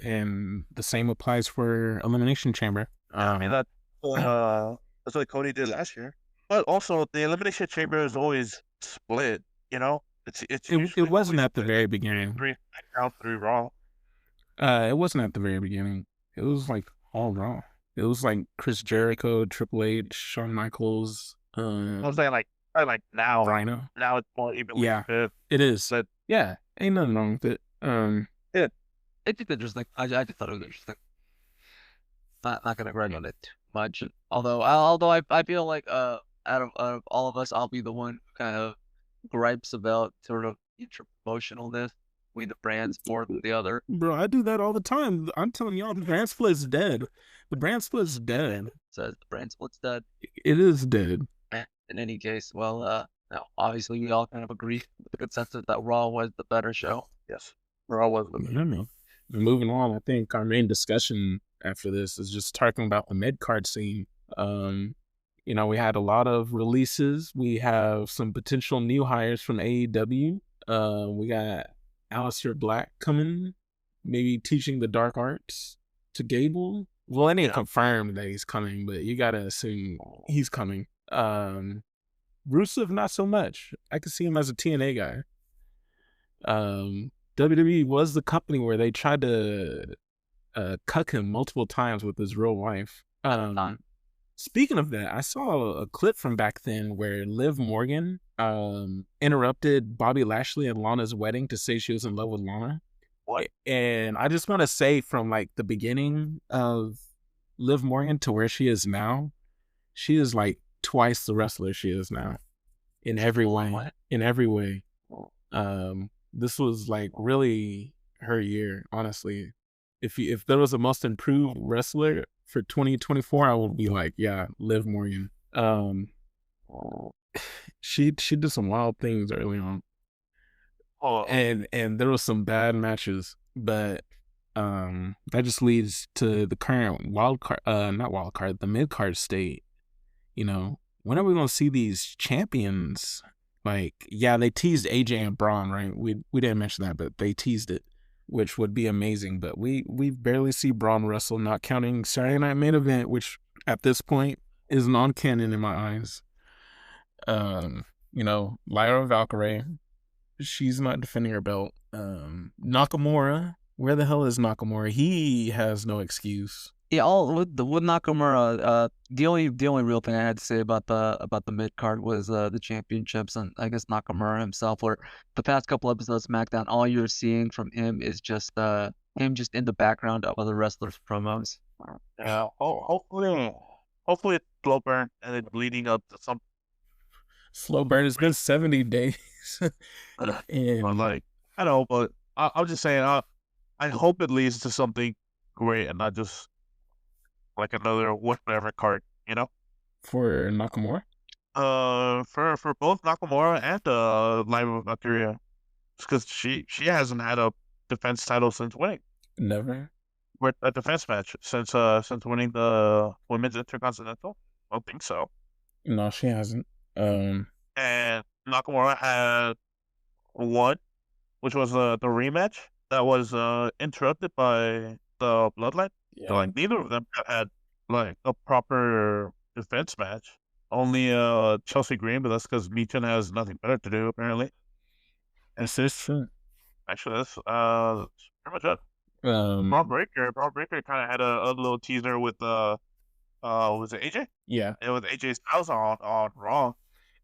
And the same applies for Elimination Chamber. I mean, that's what Cody did last year. But also, the Elimination Chamber is always split. It's It usually wasn't always at the split. very beginning. 3 SmackDown, 3 Raw. It wasn't at the very beginning. It was like all Raw. It was like Chris Jericho, Triple H, Shawn Michaels. I was saying like now. Rhino. Now it's more evenly split. It is. But yeah, ain't nothing wrong with it. yeah, It's interesting. I just thought it was interesting. Not gonna grab on it too much. Although I feel like out of all of us, I'll be the one who kind of gripes about sort of promotionalness. We the brands more than the other. Bro, I do that all the time. I'm telling y'all, the brand split's dead. The brand split's dead. Says the brand split's dead. It is dead. In any case, well, now obviously we all kind of agree with the consensus that Raw was the better show. yes, Raw was the better. Yeah, moving on, I think our main discussion after this is just talking about the mid-card scene. We had a lot of releases. We have some potential new hires from AEW. We got Aleister Black coming, maybe teaching the dark arts to Gable. Well, it ain't confirmed that he's coming, but you gotta assume he's coming. Rusev, not so much. I could see him as a TNA guy. WWE was the company where they tried to cuck him multiple times with his real wife. Speaking of that, I saw a clip from back then where Liv Morgan interrupted Bobby Lashley and Lana's wedding to say she was in love with Lana. What? And I just want to say, from like the beginning of Liv Morgan to where she is now, she is like twice the wrestler she is now in every way. What? In every way. This was like really her year, honestly. If there was a most improved wrestler for 2024, I would be like, yeah, Liv Morgan. She did some wild things early on. And there was some bad matches, but that just leads to the current the mid-card state. When are we gonna see these champions? Like, yeah, they teased AJ and Braun, right? We didn't mention that, but they teased it, which would be amazing. But we barely see Braun wrestle, not counting Saturday Night Main Event, which at this point is non-canon in my eyes. Lyra Valkyrie, she's not defending her belt. Nakamura, where the hell is Nakamura? He has no excuse. Yeah, with Nakamura, the only real thing I had to say about the mid card was the championships, and I guess Nakamura himself. Where the past couple episodes of SmackDown, all you're seeing from him is just him just in the background of other wrestlers' promos. Yeah, hopefully it's slow burn and it's leading up to some slow burn. It's been 70 days. And like, I know, but I'm just saying, I hope it leads to something great and not just like another whatever card, For Nakamura? For both Nakamura and Lyra Valkyria, because she hasn't had a defense title since winning. Never. With a defense match since winning the Women's Intercontinental. I don't think so. No, she hasn't. And Nakamura had one, which was the rematch that was interrupted by the Bloodline. Yeah. So like neither of them have had like a proper defense match. Only Chelsea Green, but that's because Michin has nothing better to do apparently. That's true. Actually, that's pretty much it. Braun Breaker kind of had a little teaser with was it AJ? Yeah, it was AJ's house on Raw.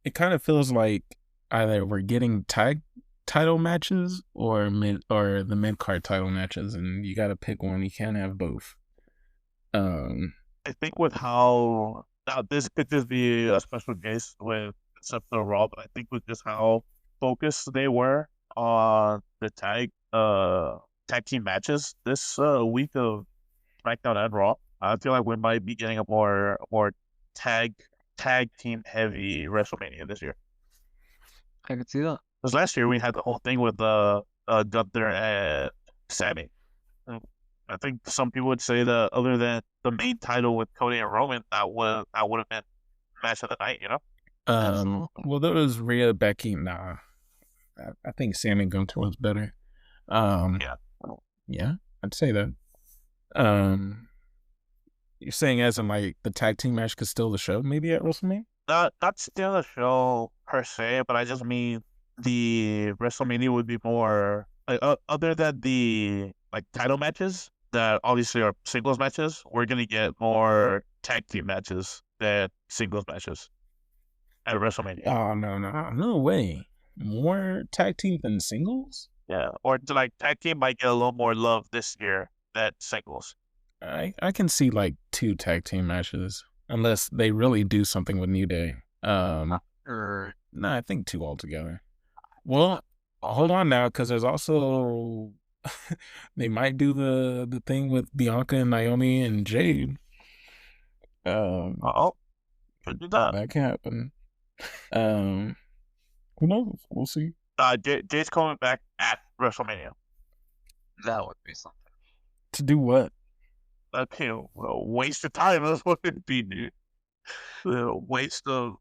It kind of feels like either we're getting tag title matches or the mid card title matches, and you got to pick one. You can't have both. I think with how now this could just be a special case with except for Raw, but I think with just how focused they were on the tag team matches this week of SmackDown and Raw, I feel like we might be getting a more tag tag team heavy WrestleMania this year. I could see that. Because last year we had the whole thing with Gunther and Sammy. And I think some people would say that other than the main title with Cody and Roman, that would have been match of the night. You know? Well, there was Rhea, Becky. Nah, I think Sammy Gunther was better. Yeah. Yeah, I'd say that. You're saying as in like the tag team match could steal the show, maybe at WrestleMania? Not steal the show per se, but I just mean the WrestleMania would be more like other than the like title matches that obviously are singles matches. We're gonna get more tag team matches than singles matches at WrestleMania. Oh no way! More tag team than singles? Yeah, or like tag team might get a little more love this year than singles. I can see like 2 tag team matches unless they really do something with New Day. Or No, I think 2 altogether. Well, hold on now, because there's also they might do the thing with Bianca and Naomi and Jade. Oh, could do that. That can happen. Who knows? We'll see. Jade's coming back at WrestleMania. that would be something. To do what? That'd be a waste of time. That's what it'd be, dude. A waste of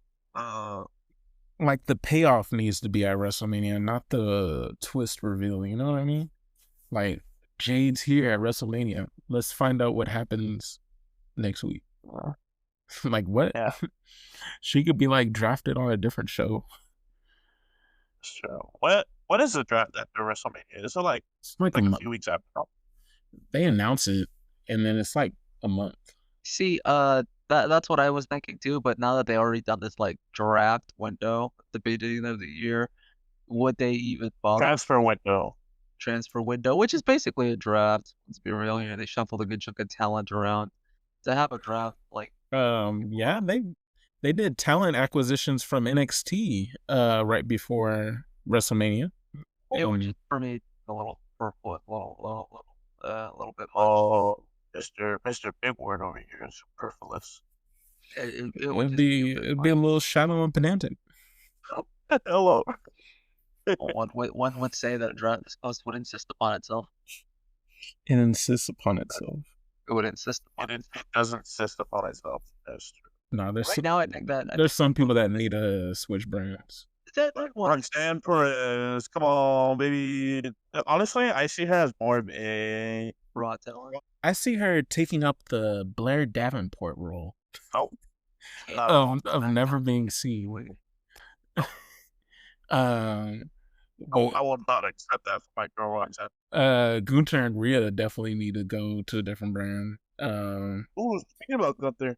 Like the payoff needs to be at WrestleMania, not the twist reveal. You know what I mean? Like Jade's here at WrestleMania. Let's find out what happens next week. Like what? Yeah. She could be like drafted on a different show. So what is the draft after WrestleMania? Is it like It's like a a month. few weeks after? They announce it, and then it's like a month. See, that's what I was thinking too. But now that they already done this like draft window at the beginning of the year, would they even bother Transfer window. transfer window, which is basically a draft? Let's be real here. They shuffled a good chunk of talent around to have a draft. Like, Yeah, they did talent acquisitions from NXT right before WrSumania. it would just for me a little purple, a little bit much. Oh, Mr. Big Word over here is superfluous. It It'd would just be bit it'd be a much. little shadow and pedantic. Hello. One would say that a draft post would insist upon itself. It insists upon itself. It would insist upon It doesn't insist upon itself. That's true. No, there's Right now, I think that there's some people that need to switch brands. like one. Roxanne Perez, come on, baby. Honestly, I see her as more of a Raw talent. I see her taking up the Blair Davenport role oh, of never being seen. I will not accept that for my girl Roxanne. Gunther and Rhea definitely need to go to a different brand. Ooh, speaking about Gunther,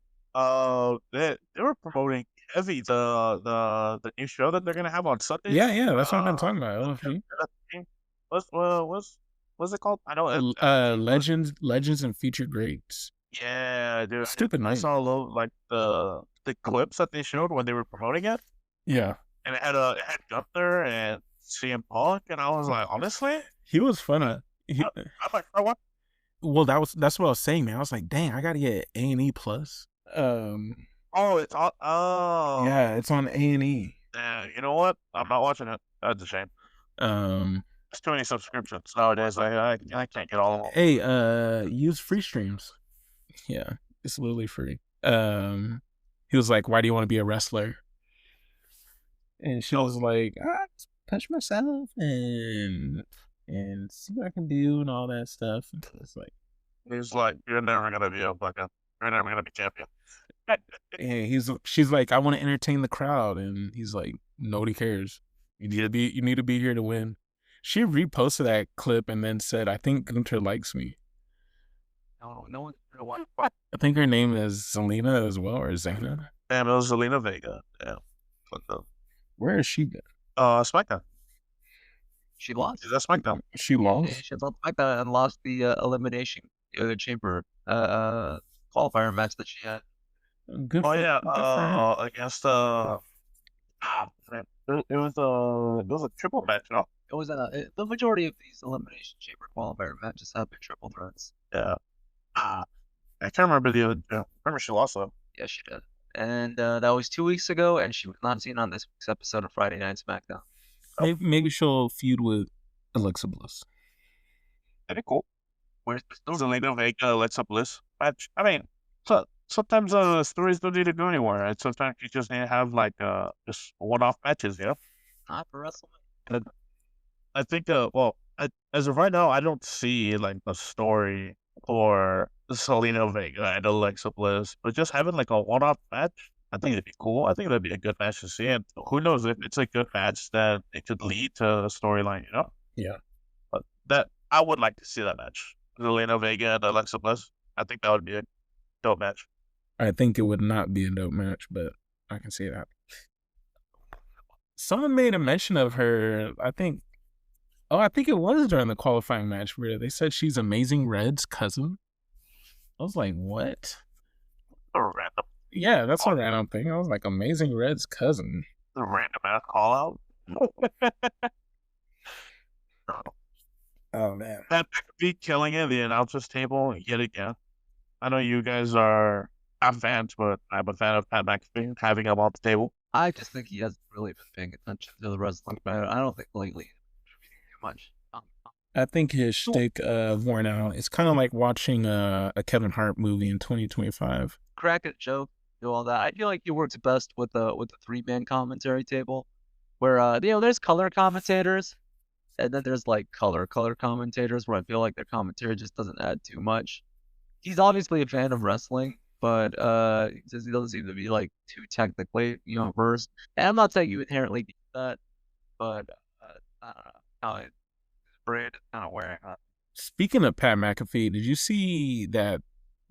they were promoting heavy the new show that they're gonna have on Sunday. Yeah, that's what I'm talking about. LFG. What's it called? I know Legends and Featured Greats. Yeah, dude. Stupid I night. saw a little like the clips that they showed when they were promoting it, Yeah, and it had Gunther and CM Punk, and I was like, honestly, he was fun. I'm like, I want. Well, that's what I was saying, man. I was like, dang, I gotta get A&E Plus. Oh, it's all. Oh, Yeah, it's on A&E. Yeah, you know what? I'm not watching it. That's a shame. There's too many subscriptions nowadays. I can't get all of them. Hey, use free streams. Yeah, it's literally free. He was like, "Why do you want to be a wrestler?" And she was like, just touch myself and see what I can do and all that stuff. And it's like, He's like, you're never gonna be a fucking, you're never gonna be champion. and she's like, "I want to entertain the crowd," and he's like, "Nobody cares. You need to be here to win." She reposted that clip and then said, "I think Gunther likes me." No one's gonna watch. I think her name is Zelina as well, or Zana. Damn, it was Zelina Vega. Yeah. Fucked up. Where is she? SmackDown. She lost. Is that SmackDown? She Yeah, lost. she lost like that and lost the elimination chamber qualifier match that she had. Good. Oh for, yeah. good for her. Against man. It was a triple match. No. It was the majority of these elimination chamber qualifier matches have been triple threats. Yeah. I can't remember the other. Remember she lost though. Yeah, she did. and that was 2 weeks ago, and she was not seen on this week's episode of Friday Night SmackDown. Maybe she'll feud with Alexa Bliss. That'd be cool. Where's Zelina Vega, Alexa Bliss match. I mean, sometimes stories don't need to go anywhere. And sometimes you just need to have like just one-off matches. You know. not for WrestleMania? And I think as of right now, I don't see like a story for Zelina Vega and Alexa Bliss, but just having like a one-off match, I think it'd be cool. I think that'd be a good match to see. And who knows if it's a good match that it could lead to a storyline. You know. Yeah. But that I would like to see that match. Zelina Vega and Alexa Bliss. I think that would be a dope match. I think it would not be a dope match, but I can see that. Someone made a mention of her, I think it was during the qualifying match where they said she's Amazing Red's cousin. I was like, what? A random, Yeah, that's a random thing. I was like, Amazing Red's cousin. a random ass call out. Oh, man. Pat McAfee killing it, the announcers table yet again. I know you guys are not fans, but I'm a fan of Pat McAfee having him on the table. I just think he hasn't really been paying attention to the wrestling, but I don't think lately too much. I think his shtick worn out. It's kind of like watching a Kevin Hart movie in 2025. Crack a joke, do all that. I feel like he works best with the 3-man commentary table, where there's color commentators, and then there's like color commentators where I feel like their commentary just doesn't add too much. He's obviously a fan of wrestling, but he doesn't seem to be like too technically versed. And I'm not saying you inherently do that, but I don't know how his brand is kind of wearing on. Speaking of Pat McAfee, did you see that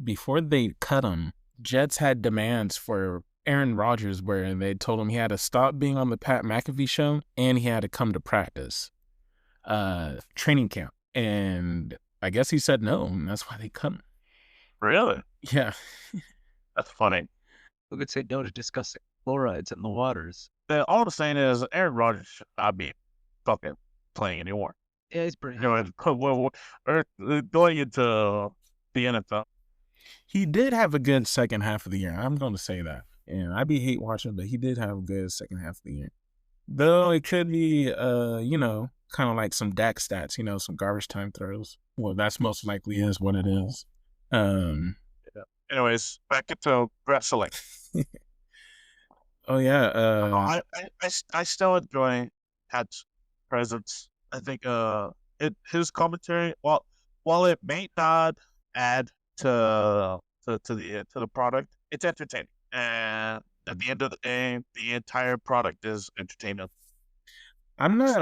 before they cut him, Jets had demands for Aaron Rodgers where they told him he had to stop being on the Pat McAfee show and he had to come to practice, training camp. And I guess he said no, and that's why they cut him. Really? Yeah. That's funny. Who could say no to discussing fluorides in the waters? All I'm saying is Aaron Rodgers should not be fucking playing anymore. Yeah, he's pretty. You know, going into the NFL. He did have a good second half of the year. I'm going to say that. And I be hate watching, but he did have a good second half of the year. Though it could be, kind of like some Dak stats, some garbage time throws. Well, that's most likely is what it is. Yeah. Anyways, back into wrestling. Oh yeah. I still enjoy Pat's presence. I think his commentary, while it may not add to the product, it's entertaining. And at the end of the day, the entire product is entertainment. I'm not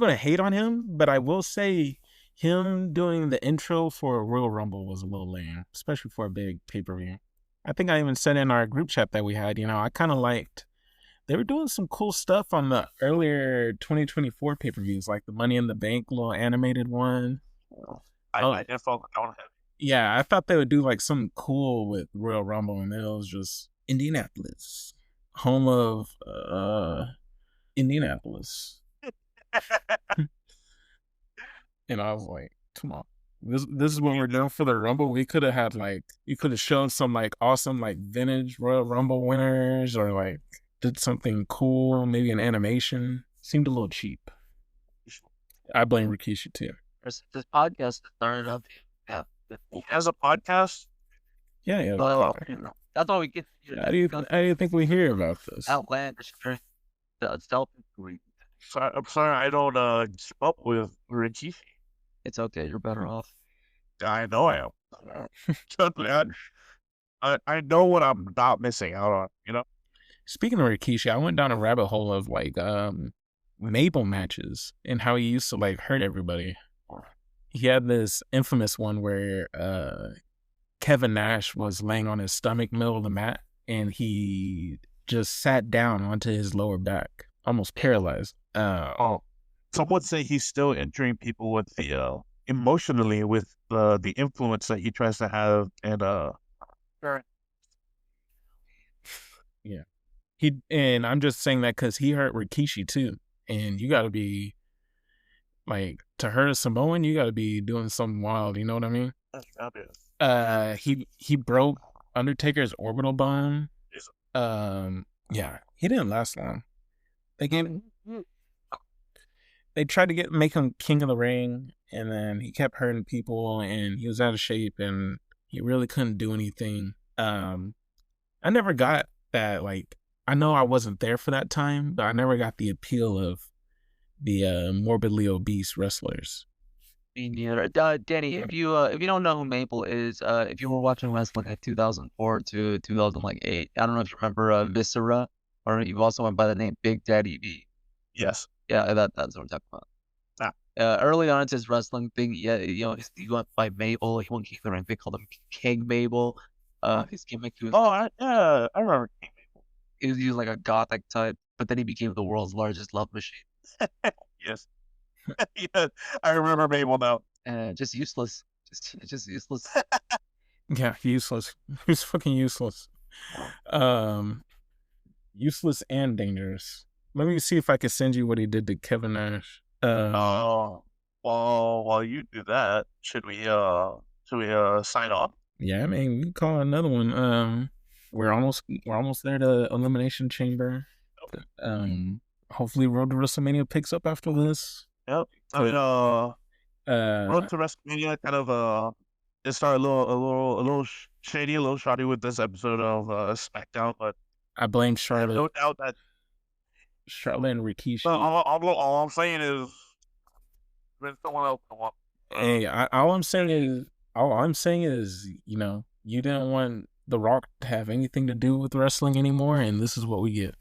going to hate on him, but I will say him doing the intro for Royal Rumble was a little lame, especially for a big pay-per-view. I think I even said in our group chat that we had, I kind of liked, they were doing some cool stuff on the earlier 2024 pay-per-views, like the Money in the Bank little animated one. I didn't follow on him. Yeah, I thought they would do like something cool with Royal Rumble, and then it was just Indianapolis, home of Indianapolis. And I was like, come on. This is what we're doing for the Rumble. We could have had you could have shown some awesome vintage Royal Rumble winners, or did something cool, maybe an animation. Seemed a little cheap. I blame Rikishi too. This podcast started up. Yeah. He has a podcast? Yeah. Well, that's all we get. How do you think we hear about this? Outlandish, self-agreed. I'm sorry, I don't keep up with Rikishi. It's okay. You're better off. I know I am. Trust me, I know what I'm not missing out on. Speaking of Rikishi, I went down a rabbit hole of Mabel matches and how he used to hurt everybody. He had this infamous one where Kevin Nash was laying on his stomach middle of the mat and he just sat down onto his lower back, almost paralyzed. Some would say he's still injuring people with the emotionally with the influence that he tries to have, and yeah, and I'm just saying that because he hurt Rikishi too, and you got to be to hurt a Samoan, you got to be doing something wild. You know what I mean? That's obvious. He broke Undertaker's orbital bone. Yeah, he didn't last long. They tried to make him king of the ring, and then he kept hurting people, and he was out of shape, and he really couldn't do anything. I never got that. Like, I know I wasn't there for that time, but I never got the appeal of the morbidly obese wrestlers. Me neither. Danny, if you don't know who Mabel is, if you were watching wrestling in 2004 to 2008, I don't know if you remember Viscera, or you've also went by the name Big Daddy V. Yes. Yeah, that's what I'm talking about. Early on into his wrestling thing, yeah, he went by Mabel. He went King of the Ring. They called him King Mabel. His gimmick was I remember King Mabel. He was like a gothic type, but then he became the world's largest love machine. Yes. Yeah, I remember Mabel now. Just useless. Just useless. Yeah, useless. He's fucking useless. Useless and dangerous. Let me see if I can send you what he did to Kevin Nash. Well, while you do that, should we sign off? Yeah, I mean, we can call another one. We're almost there to Elimination Chamber. Hopefully Road to WrestleMania picks up after this. Yep. I mean, Road to WrestleMania kind of it started a little shady, a little shoddy with this episode of SmackDown, but I blame Charlotte. No doubt that Charlotte and Rikishi. All I'm saying is, when someone else come up. Hey, all I'm saying is, you know, you didn't want The Rock to have anything to do with wrestling anymore, and this is what we get.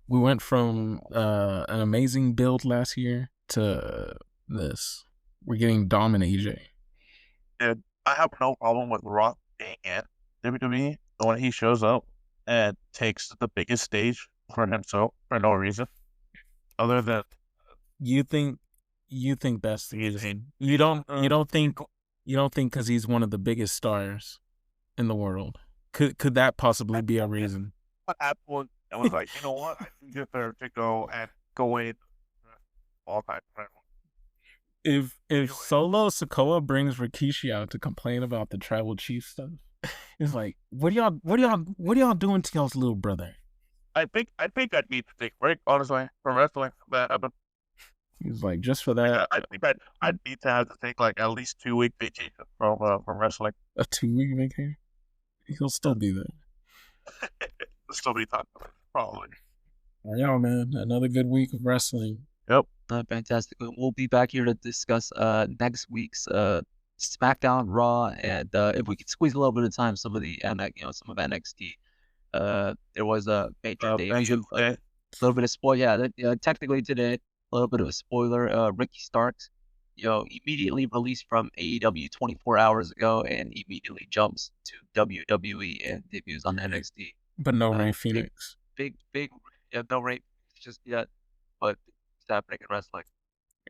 We went from an amazing build last year to this. We're getting Dom and AJ. And I have no problem with Rock being in WWE when he shows up and takes the biggest stage for himself for no reason, other than you think that's the reason. You don't think because he's one of the biggest stars in the world. Could that possibly be a reason? What happened? I was like, you know what? I think it's better to go in all time. If Solo Sikoa brings Rikishi out to complain about the tribal chief stuff, it's like, what are y'all doing to y'all's little brother? I think I'd need to take a break, honestly, from wrestling. That happened. He's like, just for that. I think I'd need to have to take like at least 2-week vacation from wrestling. A 2-week vacation? He'll still be there. Still be talking about it, probably. All right, y'all, man. Another good week of wrestling. Yep. Fantastic. We'll be back here to discuss next week's SmackDown, Raw, and if we could squeeze a little bit of time, some of NXT. There was a major debut, a little bit of spoil. Yeah, technically today, a little bit of a spoiler. Ricky Starks, immediately released from AEW 24 hours ago, and immediately jumps to WWE and debuts on NXT. But no Rey Fenix. Big, no Rey just yet, but it's happening in wrestling.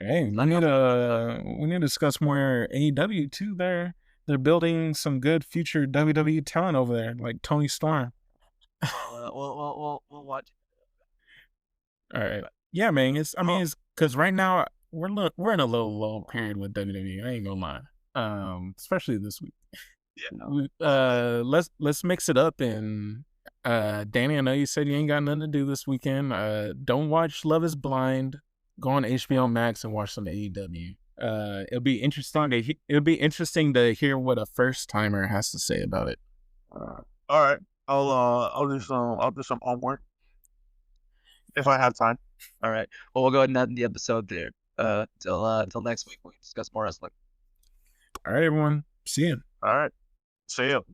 Hey, we need to discuss more AEW too. They're building some good future WWE talent over there, like Tony Storm. We'll watch. All right, yeah, man. It's because right now we're in a little low period with WWE. I ain't gonna lie, especially this week. Yeah. Let's mix it up. And Danny, I know you said you ain't got nothing to do this weekend. Don't watch Love Is Blind. Go on HBO Max and watch some AEW. It'll be interesting to hear what a first timer has to say about it. All right, I'll do some homework if I have time. All right. Well, we'll go ahead and end the episode there. Till next week, we can discuss more wrestling. All right, everyone. See you. All right. See you.